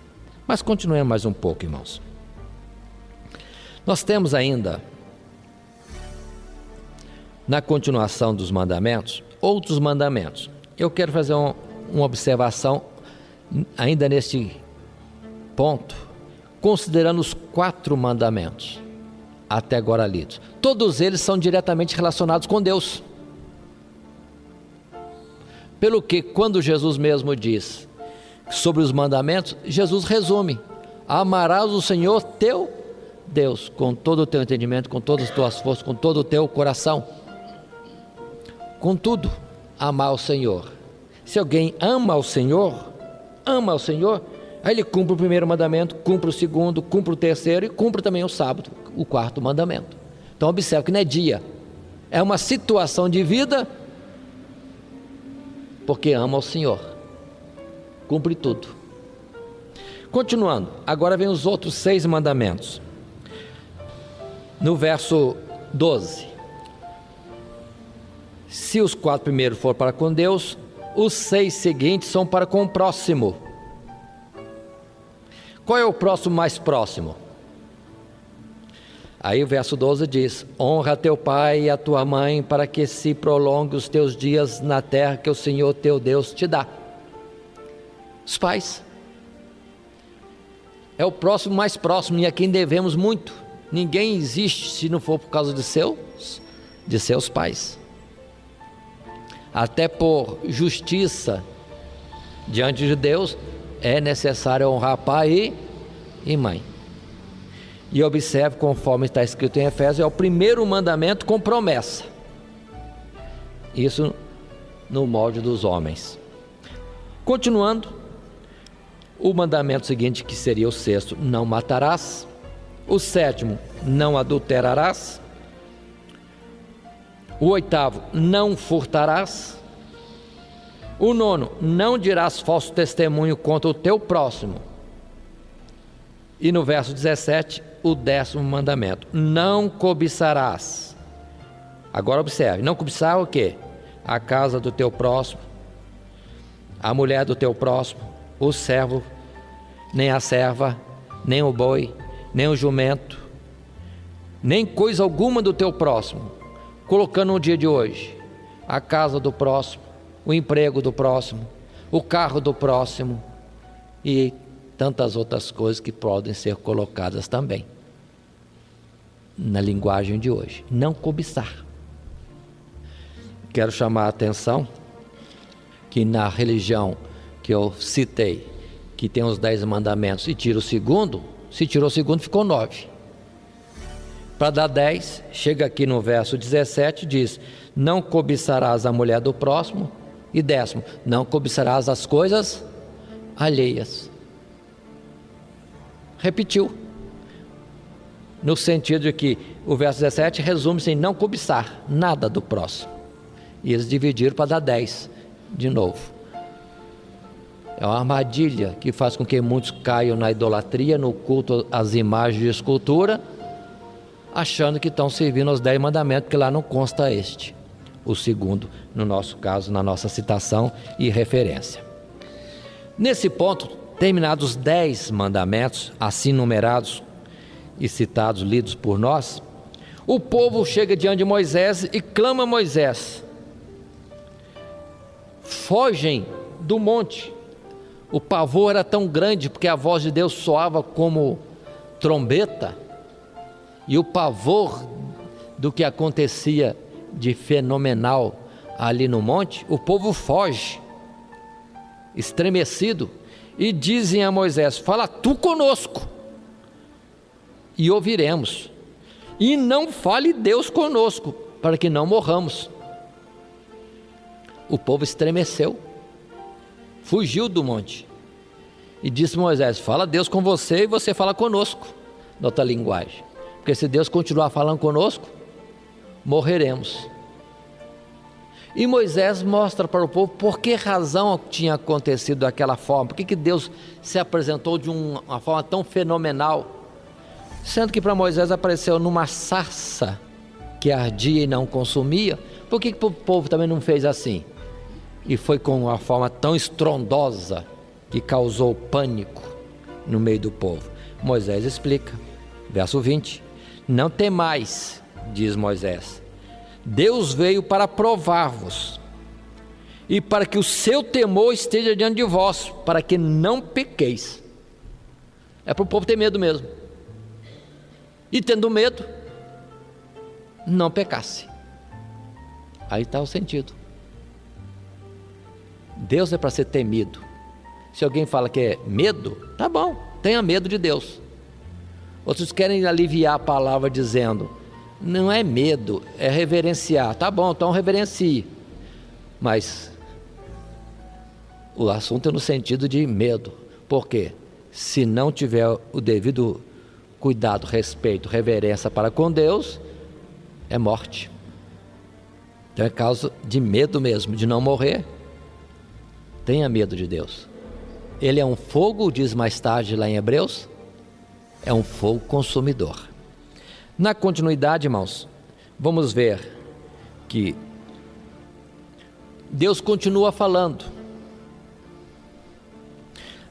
Mas continuemos mais um pouco, irmãos. Nós temos ainda, na continuação dos mandamentos, outros mandamentos. Eu quero fazer uma observação ainda neste ponto, considerando os 4 mandamentos até agora lidos. Todos eles são diretamente relacionados com Deus. Pelo que, quando Jesus mesmo diz sobre os mandamentos, Jesus resume: amarás o Senhor teu Deus com todo o teu entendimento, com todas as tuas forças, com todo o teu coração. Contudo, amar o Senhor. Se alguém ama o Senhor, aí ele cumpre o primeiro mandamento, cumpre o segundo, cumpre o terceiro e cumpre também o sábado, o 4º mandamento. Então observe que não é dia, é uma situação de vida, porque ama o Senhor, cumpre tudo. Continuando, agora vem os outros 6 mandamentos. No verso 12: se os 4 primeiros for para com Deus, os 6 seguintes são para com o próximo. Qual é o próximo mais próximo? Aí o verso 12 diz: honra teu pai e a tua mãe, para que se prolongue os teus dias na terra que o Senhor teu Deus te dá. Os pais é o próximo mais próximo e a quem devemos muito. Ninguém existe se não for por causa de seus pais. Até por justiça diante de Deus é necessário honrar pai e mãe. E observe, conforme está escrito em Efésios, é o primeiro mandamento com promessa. Isso no molde dos homens. Continuando, o mandamento seguinte, que seria o 6º, não matarás. O 7º, não adulterarás. O 8º, não furtarás. O 9º, não dirás falso testemunho contra o teu próximo. E no verso 17, o 10º mandamento: não cobiçarás. Agora observe, não cobiçar o quê? A casa do teu próximo, a mulher do teu próximo, o servo, nem a serva, nem o boi, nem o jumento, nem coisa alguma do teu próximo. Colocando no dia de hoje, a casa do próximo, o emprego do próximo, o carro do próximo e tantas outras coisas que podem ser colocadas também na linguagem de hoje. Não cobiçar. Quero chamar a atenção que na religião que eu citei, que tem os 10 mandamentos e tira o segundo, se tirou o segundo ficou 9. Para dar 10, chega aqui no verso 17, diz: não cobiçarás a mulher do próximo. E 10º, não cobiçarás as coisas alheias. Repetiu, no sentido de que o verso 17 resume-se em não cobiçar nada do próximo. E eles dividiram para dar 10 de novo. É uma armadilha que faz com que muitos caiam na idolatria, no culto às imagens de escultura, achando que estão servindo aos 10 mandamentos, porque lá não consta este, o segundo, no nosso caso, na nossa citação e referência. Nesse ponto, terminados os 10 mandamentos, assim numerados e citados, lidos por nós, o povo chega diante de Moisés e clama a Moisés: fogem do monte. O pavor era tão grande, porque a voz de Deus soava como trombeta, e o pavor do que acontecia de fenomenal ali no monte, o povo foge, estremecido, e dizem a Moisés: fala tu conosco, e ouviremos, e não fale Deus conosco, para que não morramos. O povo estremeceu, fugiu do monte, e disse Moisés: fala Deus com você e você fala conosco, noutra linguagem, porque se Deus continuar falando conosco, morreremos. E Moisés mostra para o povo por que razão tinha acontecido daquela forma, por que Deus se apresentou de uma forma tão fenomenal, sendo que para Moisés apareceu numa sarça que ardia e não consumia. Por que o povo também não fez assim? E foi com uma forma tão estrondosa que causou pânico no meio do povo. Moisés explica, verso 20: Não temais, diz Moisés. Deus veio para provar-vos, e para que o seu temor esteja diante de vós, para que não pequeis. É para o povo ter medo mesmo. E tendo medo, não pecasse. Aí está o sentido. Deus é para ser temido. Se alguém fala que é medo, tá bom, tenha medo de Deus. Outros querem aliviar a palavra dizendo, não é medo, é reverenciar. Tá bom, então reverencie. Mas o assunto é no sentido de medo. Por quê? Se não tiver o devido cuidado, respeito, reverência para com Deus, é morte. Então é causa de medo mesmo, de não morrer. Tenha medo de Deus. Ele é um fogo, diz mais tarde lá em Hebreus, é um fogo consumidor. Na continuidade, irmãos, vamos ver que Deus continua falando.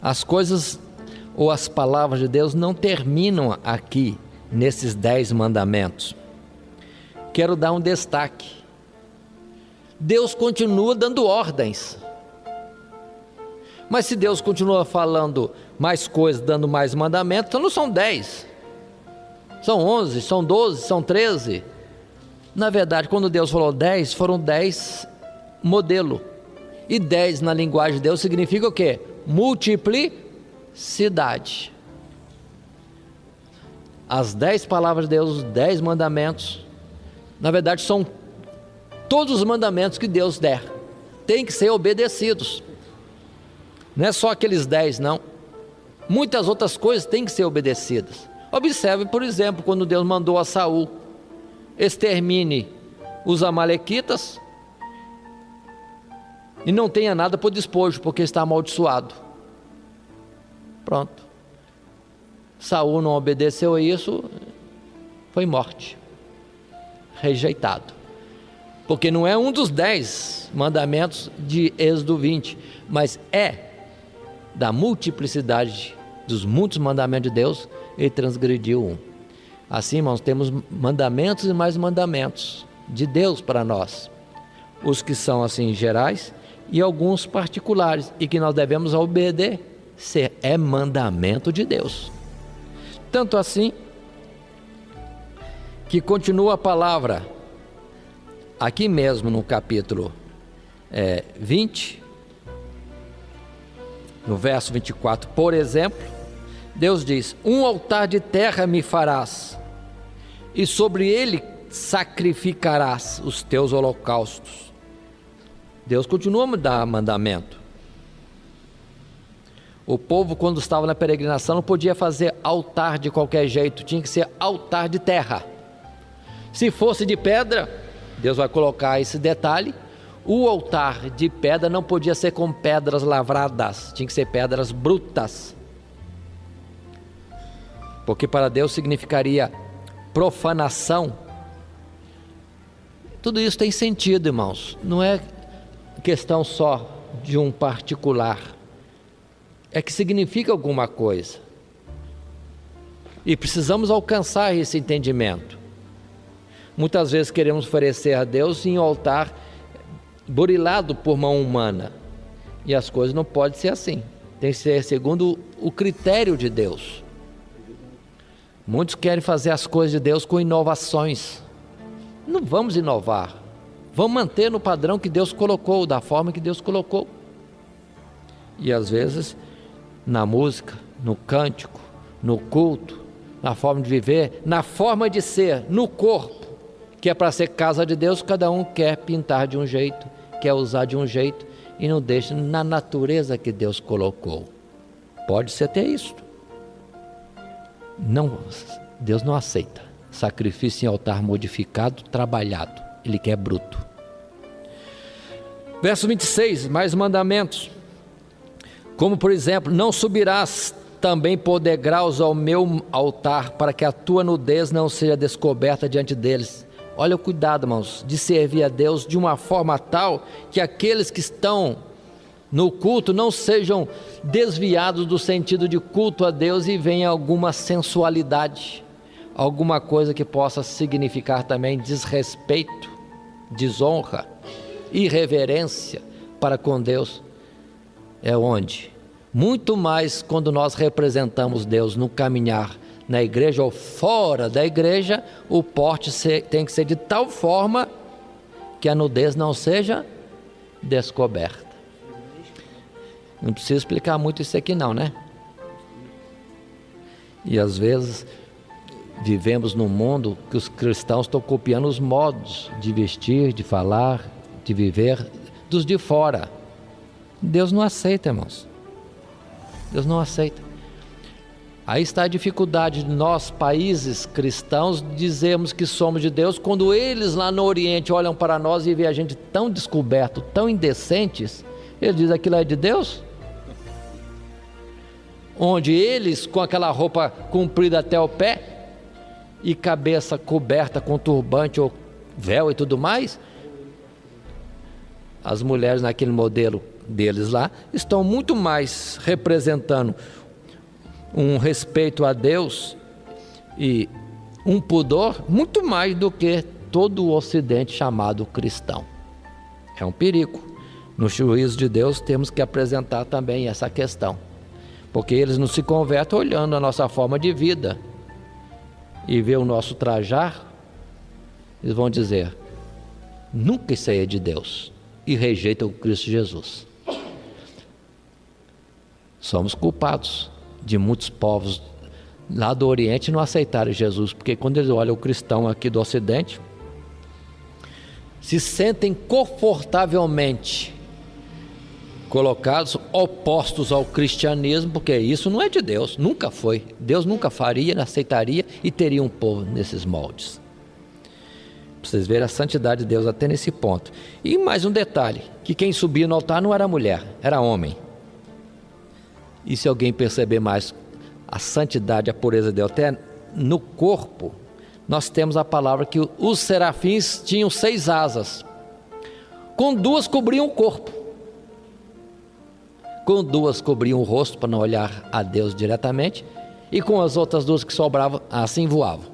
As coisas ou as palavras de Deus não terminam aqui nesses 10 mandamentos. Quero dar um destaque. Deus continua dando ordens. Mas se Deus continua falando mais coisas, dando mais mandamentos, então não são 10. São 11, são 12, são 13. Na verdade, quando Deus falou 10, foram 10 modelo. E 10 na linguagem de Deus significa o quê? Multiplicidade. As 10 palavras de Deus, os 10 mandamentos, na verdade são todos os mandamentos que Deus der. Tem que ser obedecidos. Não é só aqueles 10, não. Muitas outras coisas têm que ser obedecidas. Observe, por exemplo, quando Deus mandou a Saul, extermine os amalequitas e não tenha nada por despojo, porque está amaldiçoado. Pronto. Saul não obedeceu a isso, foi morte, rejeitado. Porque não é um dos 10 mandamentos de Êxodo 20, mas é da multiplicidade dos muitos mandamentos de Deus, ele transgrediu um. Assim, irmãos, temos mandamentos e mais mandamentos de Deus para nós. Os que são assim gerais e alguns particulares, e que nós devemos obedecer. É mandamento de Deus. Tanto assim, que continua a palavra, aqui mesmo no capítulo 20, no verso 24, por exemplo, Deus diz, um altar de terra me farás, e sobre ele sacrificarás os teus holocaustos. Deus continua a dar mandamento. O povo, quando estava na peregrinação, não podia fazer altar de qualquer jeito, tinha que ser altar de terra. Se fosse de pedra, Deus vai colocar esse detalhe, o altar de pedra não podia ser com pedras lavradas, tinha que ser pedras brutas. Porque para Deus significaria profanação. Tudo isso tem sentido, irmãos. Não é questão só de um particular. É que significa alguma coisa. E precisamos alcançar esse entendimento. Muitas vezes queremos oferecer a Deus em um altar burilado por mão humana. E as coisas não podem ser assim. Tem que ser segundo o critério de Deus. Muitos querem fazer as coisas de Deus com inovações. Não vamos inovar. Vamos manter no padrão que Deus colocou, da forma que Deus colocou. E às vezes, na música, no cântico, no culto, na forma de viver, na forma de ser, no corpo, que é para ser casa de Deus, cada um quer pintar de um jeito, quer usar de um jeito, e não deixa na natureza que Deus colocou. Pode ser até isso. Não, Deus não aceita sacrifício em altar modificado, trabalhado. Ele quer bruto. Verso 26, mais mandamentos. Como por exemplo, não subirás também por degraus ao meu altar, para que a tua nudez não seja descoberta diante deles. Olha o cuidado, irmãos, de servir a Deus de uma forma tal que aqueles que estão no culto não sejam desviados do sentido de culto a Deus e venha alguma sensualidade, alguma coisa que possa significar também desrespeito, desonra, irreverência para com Deus, é onde? Muito mais quando nós representamos Deus no caminhar na igreja ou fora da igreja, o porte tem que ser de tal forma que a nudez não seja descoberta. Não precisa explicar muito isso aqui não, né? E às vezes vivemos num mundo que os cristãos estão copiando os modos de vestir, de falar, de viver dos de fora. Deus não aceita, irmãos. Deus não aceita. Aí está a dificuldade de nós, países cristãos, dizermos que somos de Deus, quando eles lá no Oriente olham para nós e veem a gente tão descoberto, tão indecentes, eles dizem aquilo é de Deus? Onde eles, com aquela roupa comprida até o pé, e cabeça coberta com turbante ou véu e tudo mais, as mulheres naquele modelo deles lá, estão muito mais representando um respeito a Deus e um pudor, muito mais do que todo o Ocidente chamado cristão. É um perigo. No juízo de Deus temos que apresentar também essa questão, porque eles não se convertem olhando a nossa forma de vida e ver o nosso trajar, eles vão dizer, nunca isso aí é de Deus, e rejeitam o Cristo Jesus. Somos culpados de muitos povos lá do Oriente não aceitarem Jesus, porque quando eles olham o cristão aqui do Ocidente, se sentem confortavelmente colocados opostos ao cristianismo, porque isso não é de Deus, nunca foi. Deus nunca faria, não aceitaria e teria um povo nesses moldes. Para vocês verem a santidade de Deus até nesse ponto. E mais um detalhe, que quem subia no altar não era mulher, era homem. E se alguém perceber mais a santidade, a pureza de Deus, até no corpo, nós temos a palavra que os serafins tinham 6 asas, com 2 cobriam o corpo, com 2 cobriam o rosto para não olhar a Deus diretamente, e com as outras 2 que sobravam, assim voavam.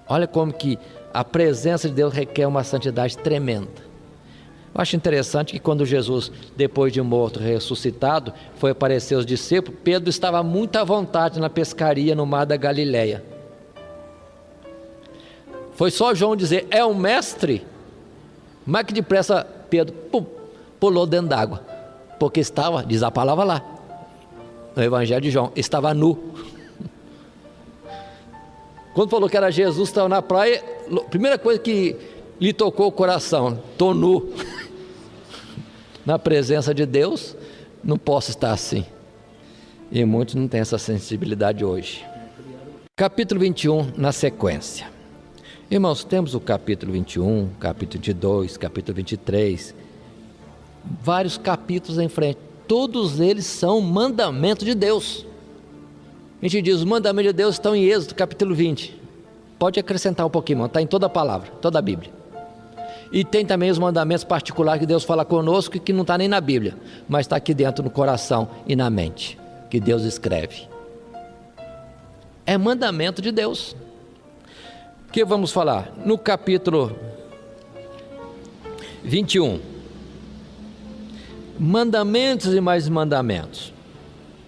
Olha como que a presença de Deus requer uma santidade tremenda. Eu acho interessante que quando Jesus, depois de morto, ressuscitado, foi aparecer aos discípulos, Pedro estava muito à vontade na pescaria no mar da Galileia. Foi só João dizer, é o mestre, mas que depressa Pedro pulou dentro d'água, porque estava, diz a palavra lá, no Evangelho de João, estava nu. Quando falou que era Jesus, estava na praia, a primeira coisa que lhe tocou o coração, estou nu. Na presença de Deus, não posso estar assim. E muitos não têm essa sensibilidade hoje. Capítulo 21, na sequência. Irmãos, temos o capítulo 21, capítulo 22, capítulo 23, vários capítulos em frente. Todos eles são mandamentos de Deus. A gente diz, os mandamentos de Deus estão em Êxodo, capítulo 20. Pode acrescentar um pouquinho, irmão, está em toda a palavra, toda a Bíblia. E tem também os mandamentos particulares que Deus fala conosco e que não está nem na Bíblia, mas está aqui dentro no coração e na mente, que Deus escreve. É mandamento de Deus. O que vamos falar? No capítulo 21. Mandamentos e mais mandamentos.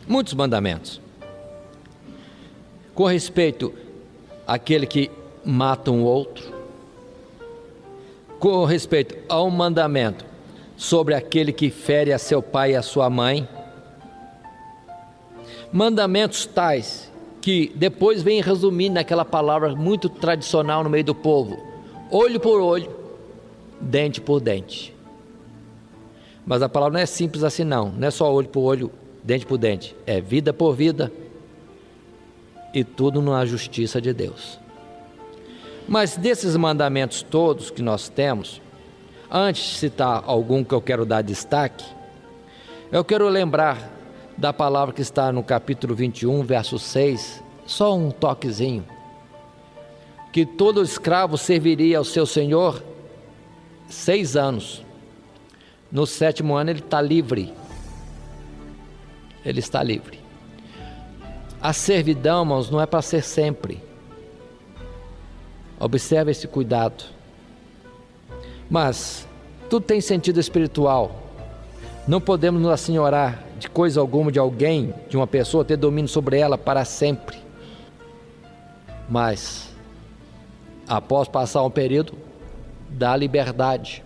Muitos mandamentos. Com respeito àquele que mata um outro. Com respeito ao mandamento sobre aquele que fere a seu pai e a sua mãe. Mandamentos tais que depois vem resumir naquela palavra muito tradicional no meio do povo: olho por olho, dente por dente. Mas a palavra não é simples assim não é só olho por olho, dente por dente, é vida por vida, e tudo na justiça de Deus. Mas desses mandamentos todos que nós temos, antes de citar algum que eu quero dar destaque, eu quero lembrar da palavra que está no capítulo 21, verso 6, só um toquezinho, que todo escravo serviria ao seu senhor 6 anos, no 7º ano ele está livre, ele está livre. A servidão, irmãos, não é para ser sempre, Observe esse cuidado. Mas tudo tem sentido espiritual. Não podemos nos assenhorar de coisa alguma de alguém, de uma pessoa, ter domínio sobre ela para sempre. Mas, após passar um período, dá liberdade.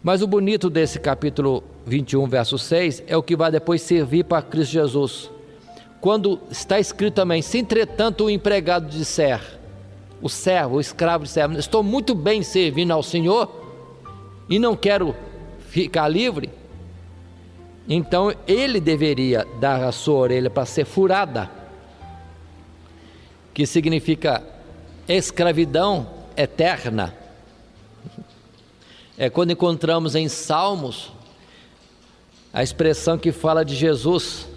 Mas o bonito desse capítulo 21, verso 6, é o que vai depois servir para Cristo Jesus. Quando está escrito também: se entretanto o empregado disser, o servo, o escravo disser, estou muito bem servindo ao Senhor e não quero ficar livre, então ele deveria dar a sua orelha para ser furada, que significa escravidão eterna. É quando encontramos em Salmos a expressão que fala de Jesus,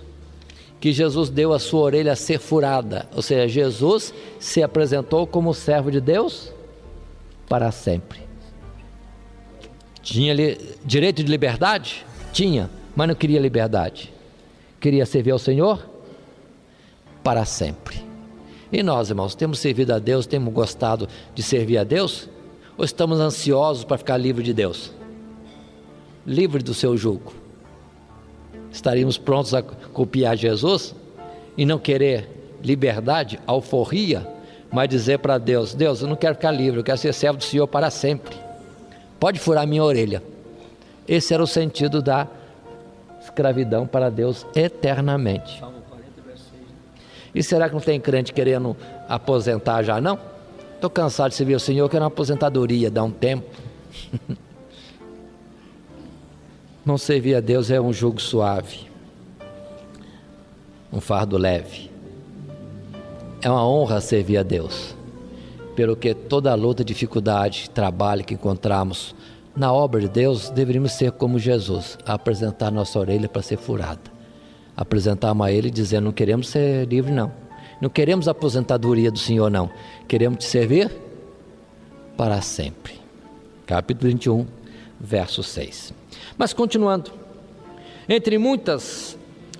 que Jesus deu a sua orelha a ser furada, ou seja, Jesus se apresentou como servo de Deus para sempre. Tinha direito de liberdade? Tinha, mas não queria liberdade. Queria servir ao Senhor para sempre. E nós, irmãos, temos servido a Deus, temos gostado de servir a Deus? Ou estamos ansiosos para ficar livre de Deus? Livre do seu jugo? Estaríamos prontos a copiar Jesus e não querer liberdade, alforria, mas dizer para Deus: Deus, eu não quero ficar livre, eu quero ser servo do Senhor para sempre. Pode furar minha orelha. Esse era o sentido da escravidão para Deus eternamente. E será que não tem crente querendo aposentar já não? Estou cansado de servir o Senhor, quero uma aposentadoria, dá um tempo. Não servir a Deus é um jugo suave, um fardo leve. É uma honra servir a Deus, pelo que toda a luta, dificuldade, trabalho que encontramos na obra de Deus, deveríamos ser como Jesus, apresentar nossa orelha para ser furada, apresentar-nos a Ele dizendo: não queremos ser livre não, não queremos a aposentadoria do Senhor não, queremos te servir para sempre. Capítulo 21, verso 6. Mas continuando, entre muitas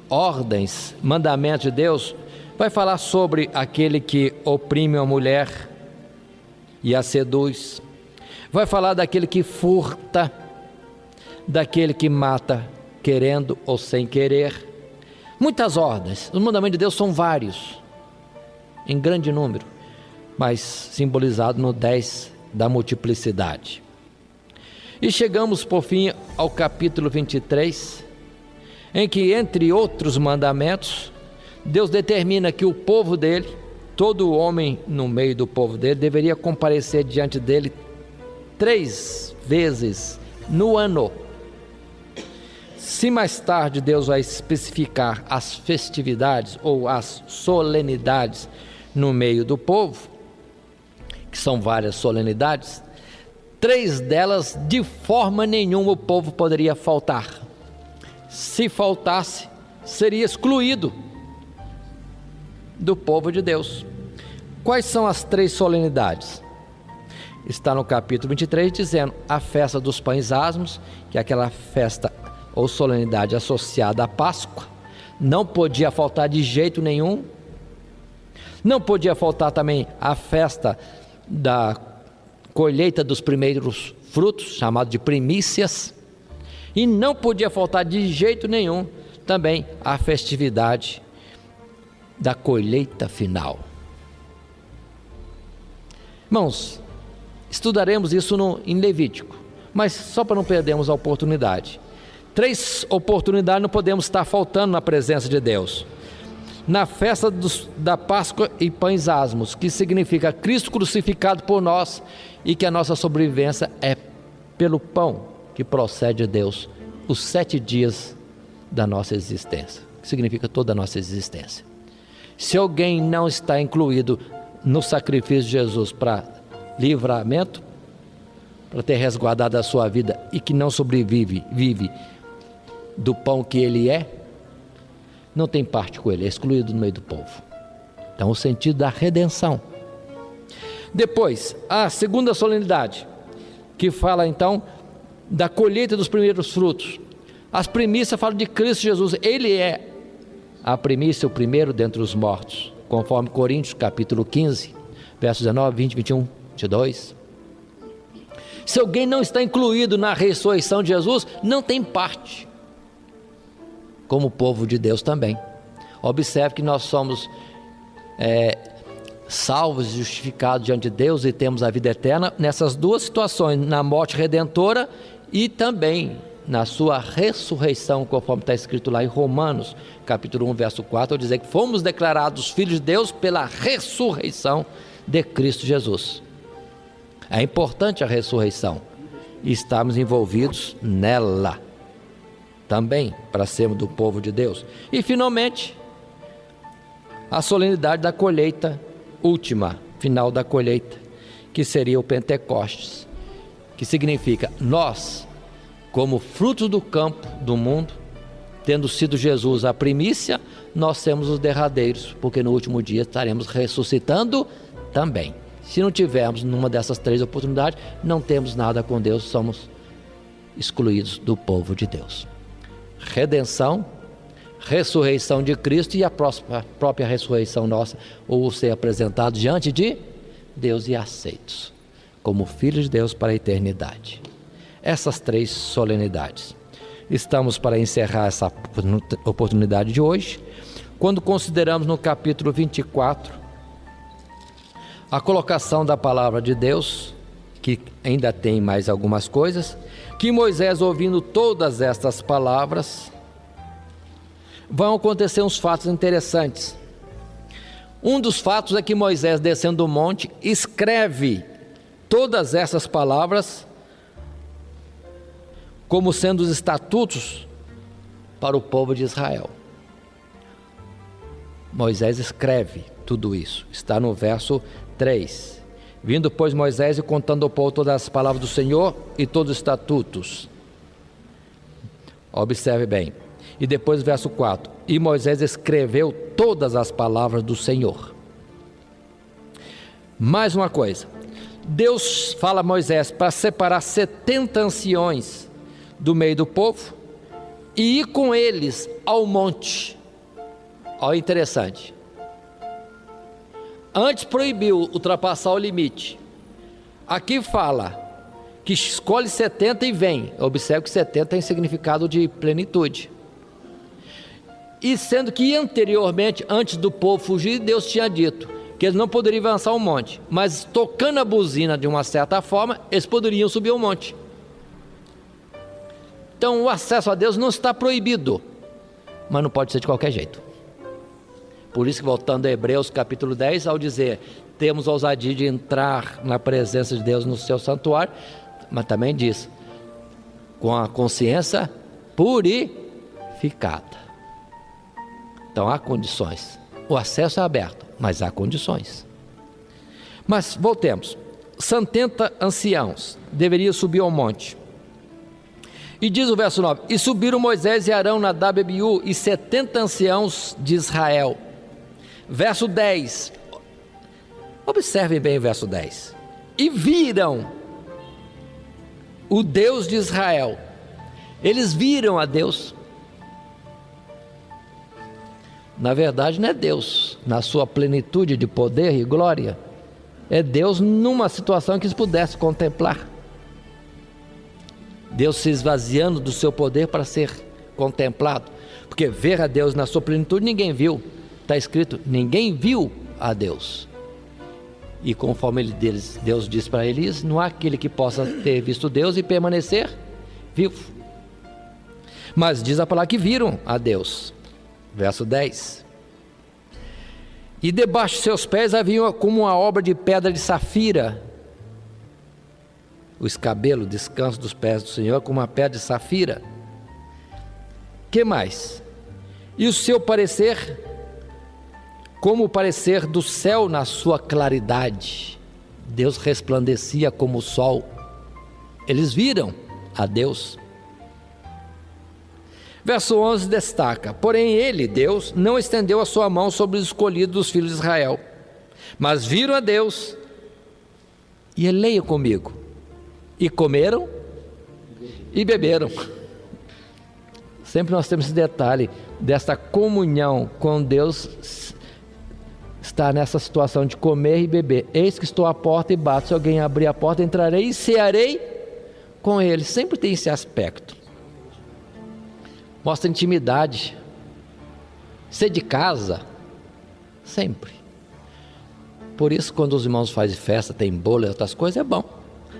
ordens, mandamentos de Deus, vai falar sobre aquele que oprime a mulher e a seduz, vai falar daquele que furta, daquele que mata querendo ou sem querer. Muitas ordens. Os mandamentos de Deus são vários, em grande número, mas simbolizado no 10 da multiplicidade. E chegamos por fim ao capítulo 23, em que, entre outros mandamentos, Deus determina que o povo dele, todo homem no meio do povo dele, deveria comparecer diante dele 3 vezes no ano. Se mais tarde Deus vai especificar as festividades ou as solenidades no meio do povo, que são várias solenidades, 3 delas de forma nenhuma o povo poderia faltar. Se faltasse, seria excluído do povo de Deus. Quais são as 3 solenidades? Está no capítulo 23 dizendo: a festa dos pães asmos, que é aquela festa ou solenidade associada à Páscoa, não podia faltar de jeito nenhum. Não podia faltar também a festa da colheita dos primeiros frutos, chamado de primícias, e não podia faltar de jeito nenhum também a festividade da colheita final. Irmãos, estudaremos isso em Levítico, mas só para não perdermos a oportunidade. 3 oportunidades não podemos estar faltando na presença de Deus. Na festa da Páscoa e pães asmos, que significa Cristo crucificado por nós, e que a nossa sobrevivência é pelo pão que procede de Deus, os 7 dias da nossa existência, que significa toda a nossa existência. Se alguém não está incluído no sacrifício de Jesus para livramento, para ter resguardado a sua vida e que não vive do pão que ele é, não tem parte com ele, é excluído no meio do povo. Então, o sentido da redenção. Depois, a segunda solenidade, que fala então da colheita dos primeiros frutos. As primícias falam de Cristo Jesus, ele é a primícia, o primeiro dentre os mortos, conforme Coríntios capítulo 15, versos 19, 20, 21 22. Se alguém não está incluído na ressurreição de Jesus, não tem parte, como o povo de Deus também. Observe que nós somos salvos e justificados diante de Deus e temos a vida eterna nessas duas situações, na morte redentora e também na sua ressurreição, conforme está escrito lá em Romanos, capítulo 1, verso 4, ao dizer que fomos declarados filhos de Deus pela ressurreição de Cristo Jesus. É importante a ressurreição e estamos envolvidos nela também, para sermos do povo de Deus. E finalmente, a solenidade da colheita última, final da colheita, que seria o Pentecostes, que significa nós, como frutos do campo do mundo, tendo sido Jesus a primícia, nós seremos os derradeiros, porque no último dia estaremos ressuscitando também. Se não tivermos numa dessas três oportunidades, não temos nada com Deus, somos excluídos do povo de Deus. Redenção, ressurreição de Cristo e a própria ressurreição nossa, ou ser apresentados diante de Deus e aceitos como filhos de Deus para a eternidade. Essas três solenidades. Estamos para encerrar essa oportunidade de hoje, quando consideramos no capítulo 24 a colocação da palavra de Deus, que ainda tem mais algumas coisas, que Moisés, ouvindo todas estas palavras, vão acontecer uns fatos interessantes. Um dos fatos é que Moisés, descendo do monte, escreve todas essas palavras como sendo os estatutos para o povo de Israel. Moisés escreve tudo isso, está no verso 3. Vindo, pois, Moisés e contando ao povo todas as palavras do Senhor e todos os estatutos. Observe bem. E depois o verso 4. E Moisés escreveu todas as palavras do Senhor. Mais uma coisa. Deus fala a Moisés para separar 70 anciões do meio do povo e ir com eles ao monte. Olha, interessante. Antes proibiu ultrapassar o limite. Aqui fala que escolhe 70 e vem. Observe que 70 tem significado de plenitude. E sendo que anteriormente, antes do povo fugir, Deus tinha dito que eles não poderiam avançar o monte, mas tocando a buzina de uma certa forma, eles poderiam subir o monte. Então o acesso a Deus não está proibido, mas não pode ser de qualquer jeito. Por isso que, voltando a Hebreus capítulo 10, ao dizer, temos a ousadia de entrar na presença de Deus no seu santuário, mas também diz, com a consciência purificada. Então há condições, o acesso é aberto, mas há condições. Mas voltemos, 70 anciãos deveriam subir ao monte. E diz o verso 9, e subiram Moisés e Arão, Nadab e Abiú, e 70 anciãos de Israel. Verso 10, observem bem o verso 10. E viram o Deus de Israel. Eles viram a Deus. Na verdade não é Deus na sua plenitude de poder e glória. É Deus numa situação que eles pudessem contemplar. Deus se esvaziando do seu poder para ser contemplado. Porque ver a Deus na sua plenitude ninguém viu. Está escrito, ninguém viu a Deus. E conforme Deus diz para Elias, não há aquele que possa ter visto Deus e permanecer vivo. Mas diz a palavra que viram a Deus. Verso 10. E debaixo de seus pés havia como uma obra de pedra de safira. O escabelo, o descanso dos pés do Senhor, como uma pedra de safira. Que mais? E o seu parecer, como o parecer do céu na sua claridade. Deus resplandecia como o sol. Eles viram a Deus. Verso 11 destaca, porém ele, Deus, não estendeu a sua mão sobre os escolhidos dos filhos de Israel, mas viram a Deus, e leia comigo, e comeram e beberam. Sempre nós temos esse detalhe, desta comunhão com Deus, está nessa situação de comer e beber. Eis que estou à porta e bato. Se alguém abrir a porta, entrarei e cearei com ele. Sempre tem esse aspecto. Mostra intimidade. Ser de casa, sempre. Por isso, quando os irmãos fazem festa, tem bolo e outras coisas, é bom.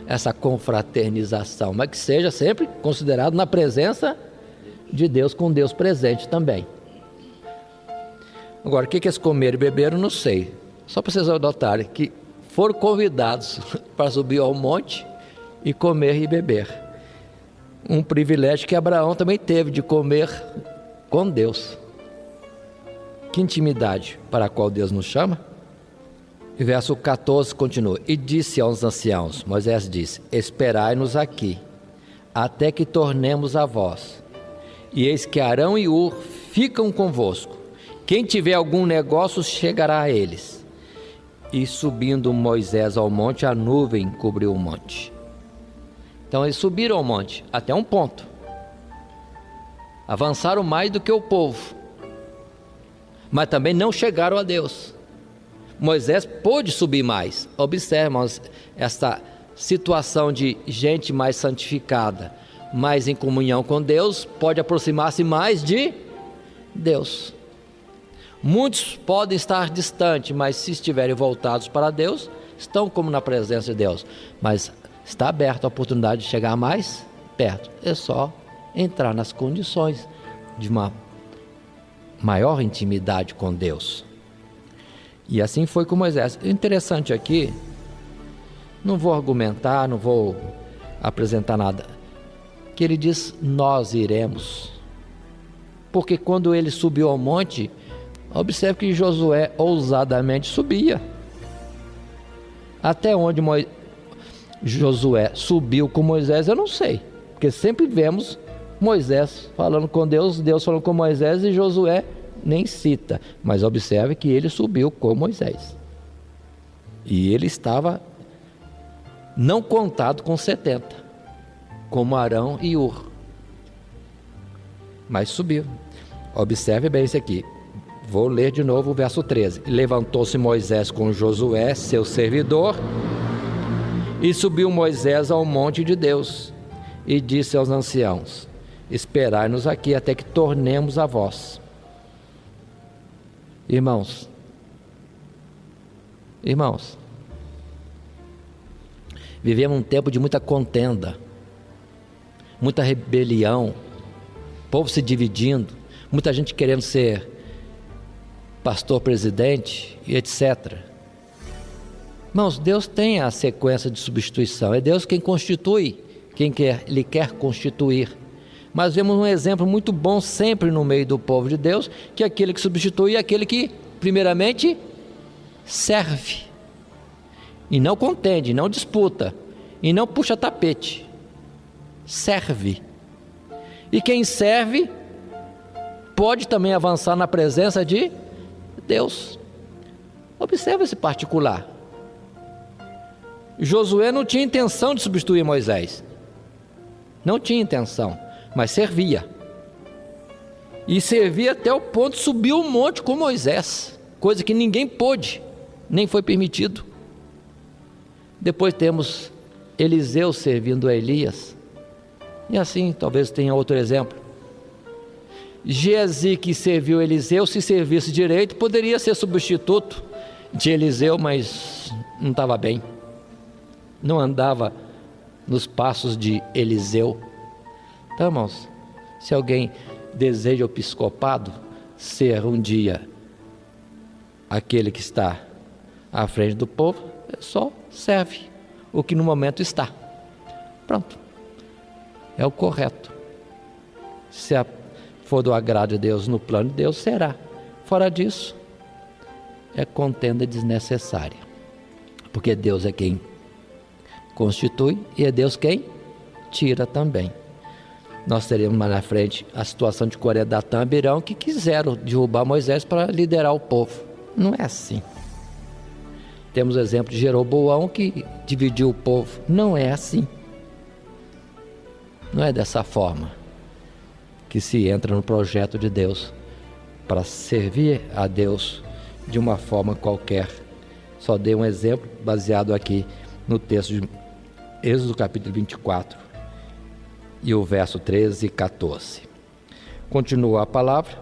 Essa confraternização, mas que seja sempre considerado na presença de Deus, com Deus presente também. Agora, o que eles comeram e beberam, não sei. Só para vocês notarem que foram convidados para subir ao monte e comer e beber. Um privilégio que Abraão também teve de comer com Deus. Que intimidade para a qual Deus nos chama? E verso 14 continua. E disse aos anciãos, Moisés disse: esperai-nos aqui, até que tornemos a vós. E eis que Arão e Hur ficam convosco. Quem tiver algum negócio chegará a eles. E subindo Moisés ao monte, a nuvem cobriu o monte. Então eles subiram ao monte, até um ponto. Avançaram mais do que o povo. Mas também não chegaram a Deus. Moisés pôde subir mais. Observe, irmãos, essa situação de gente mais santificada, mais em comunhão com Deus, pode aproximar-se mais de Deus. Muitos podem estar distantes, mas se estiverem voltados para Deus, estão como na presença de Deus. Mas está aberta a oportunidade de chegar mais perto. É só entrar nas condições de uma maior intimidade com Deus. E assim foi com Moisés. O interessante aqui, não vou argumentar, não vou apresentar nada, que ele diz: nós iremos. Porque quando ele subiu ao monte, observe que Josué ousadamente subia. Até onde Josué subiu com Moisés, eu não sei, porque sempre vemos Moisés falando com Deus, Deus falando com Moisés, e Josué nem cita, mas observe que ele subiu com Moisés, e ele estava não contado com 70, como Arão e Hur, mas subiu. Observe bem isso aqui, vou ler de novo o verso 13. Levantou-se Moisés com Josué, seu servidor, e subiu Moisés ao monte de Deus, e disse aos anciãos: esperai-nos aqui até que tornemos a vós. Irmãos, vivemos um tempo de muita contenda, muita rebelião, povo se dividindo, muita gente querendo ser pastor, presidente e etc. Irmãos, Deus tem a sequência de substituição, é Deus quem constitui, Ele quer constituir. Mas vemos um exemplo muito bom sempre no meio do povo de Deus, que aquele que substitui é aquele que, primeiramente, serve. E não contende, não disputa, e não puxa tapete. Serve. E quem serve, pode também avançar na presença de Deus. Observe esse particular. Josué não tinha intenção de substituir Moisés. Não tinha intenção, mas servia. E servia até o ponto de subir o monte com Moisés, coisa que ninguém pôde, nem foi permitido. Depois temos Eliseu servindo a Elias. E assim, talvez tenha outro exemplo. Geazi, que serviu Eliseu, se servisse direito, poderia ser substituto de Eliseu, mas não estava bem. Não andava nos passos de Eliseu. Então, irmãos, se alguém deseja o episcopado, ser um dia aquele que está à frente do povo, só serve o que no momento está. Pronto. É o correto. Se for do agrado de Deus, no plano de Deus, será. Fora disso, é contenda desnecessária. Porque Deus é quem constitui e é Deus quem tira também. Nós teremos mais na frente a situação de Coré, Datã e Abirão, que quiseram derrubar Moisés para liderar o povo. Não é assim. Temos o exemplo de Jeroboão, que dividiu o povo. Não é assim. Não é dessa forma que se entra no projeto de Deus para servir a Deus de uma forma qualquer. Só dei um exemplo baseado aqui no texto de Êxodo capítulo 24 e o verso 13 e 14. Continua a palavra,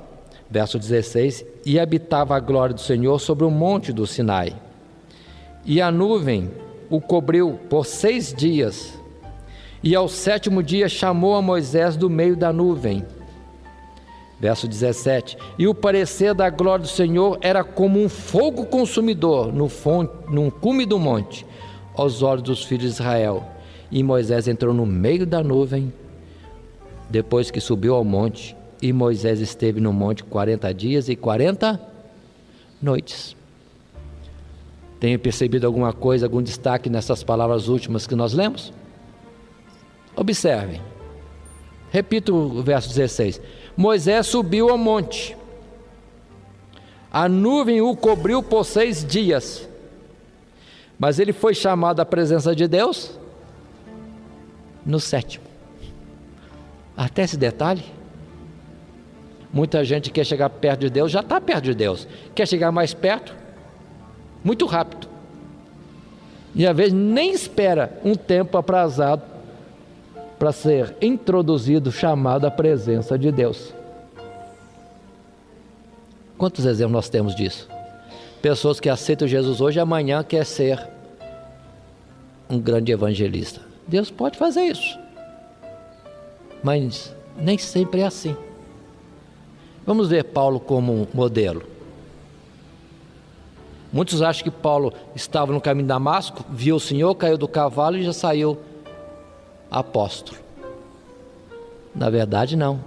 verso 16: e habitava a glória do Senhor sobre o monte do Sinai, e a nuvem o cobriu por 6 dias, e ao 7º dia chamou a Moisés do meio da nuvem. Verso 17: e o parecer da glória do Senhor era como um fogo consumidor num cume do monte, aos olhos dos filhos de Israel. E Moisés entrou no meio da nuvem, depois que subiu ao monte, e Moisés esteve no monte 40 dias e 40 noites. Tenha percebido alguma coisa, algum destaque nessas palavras últimas que nós lemos? Observem. Repito o verso 16. Moisés subiu ao monte, a nuvem o cobriu por 6 dias, mas ele foi chamado à presença de Deus no 7º. Até esse detalhe. Muita gente quer chegar perto de Deus, já está perto de Deus. Quer chegar mais perto, muito rápido. E às vezes nem espera um tempo aprazado para ser introduzido, chamado à presença de Deus. Quantos exemplos nós temos disso? Pessoas que aceitam Jesus hoje e amanhã quer ser um grande evangelista. Deus pode fazer isso, mas nem sempre é assim. Vamos ver Paulo como um modelo. Muitos acham que Paulo estava no caminho de Damasco, viu o Senhor, caiu do cavalo e já saiu apóstolo. Na verdade não.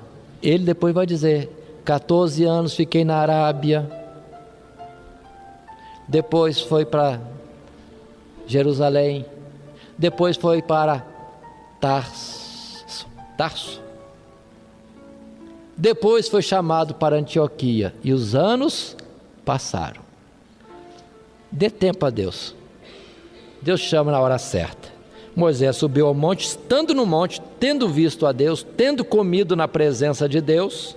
Ele depois vai dizer: 14 anos fiquei na Arábia, depois foi para Jerusalém, depois foi para Tarso, depois foi chamado para Antioquia, e os anos passaram. Dê tempo a Deus. Deus chama na hora certa. Moisés subiu ao monte, estando no monte, tendo visto a Deus, tendo comido na presença de Deus.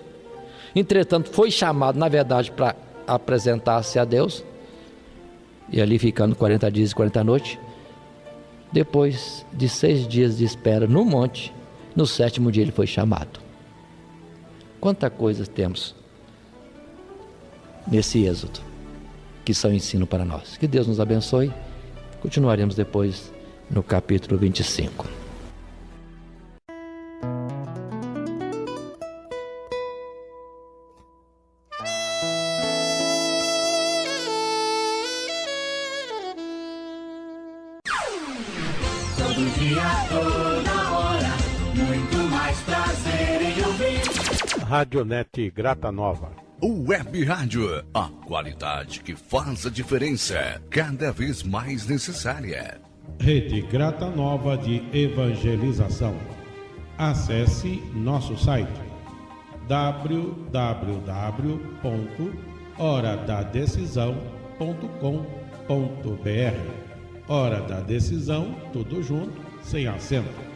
Entretanto, foi chamado, na verdade, para apresentar-se a Deus, e ali ficando 40 dias e 40 noites. Depois de 6 dias de espera no monte, no 7º dia ele foi chamado. Quanta coisa temos nesse êxodo que são ensino para nós. Que Deus nos abençoe. Continuaremos depois no capítulo 25. Todo dia, toda hora, muito mais prazer em ouvir. Radionete Grata Nova. O Web Rádio, a qualidade que faz a diferença, cada vez mais necessária. Rede Grata Nova de Evangelização. Acesse nosso site www.horadadecisão.com.br. Hora da Decisão, tudo junto, sem acento.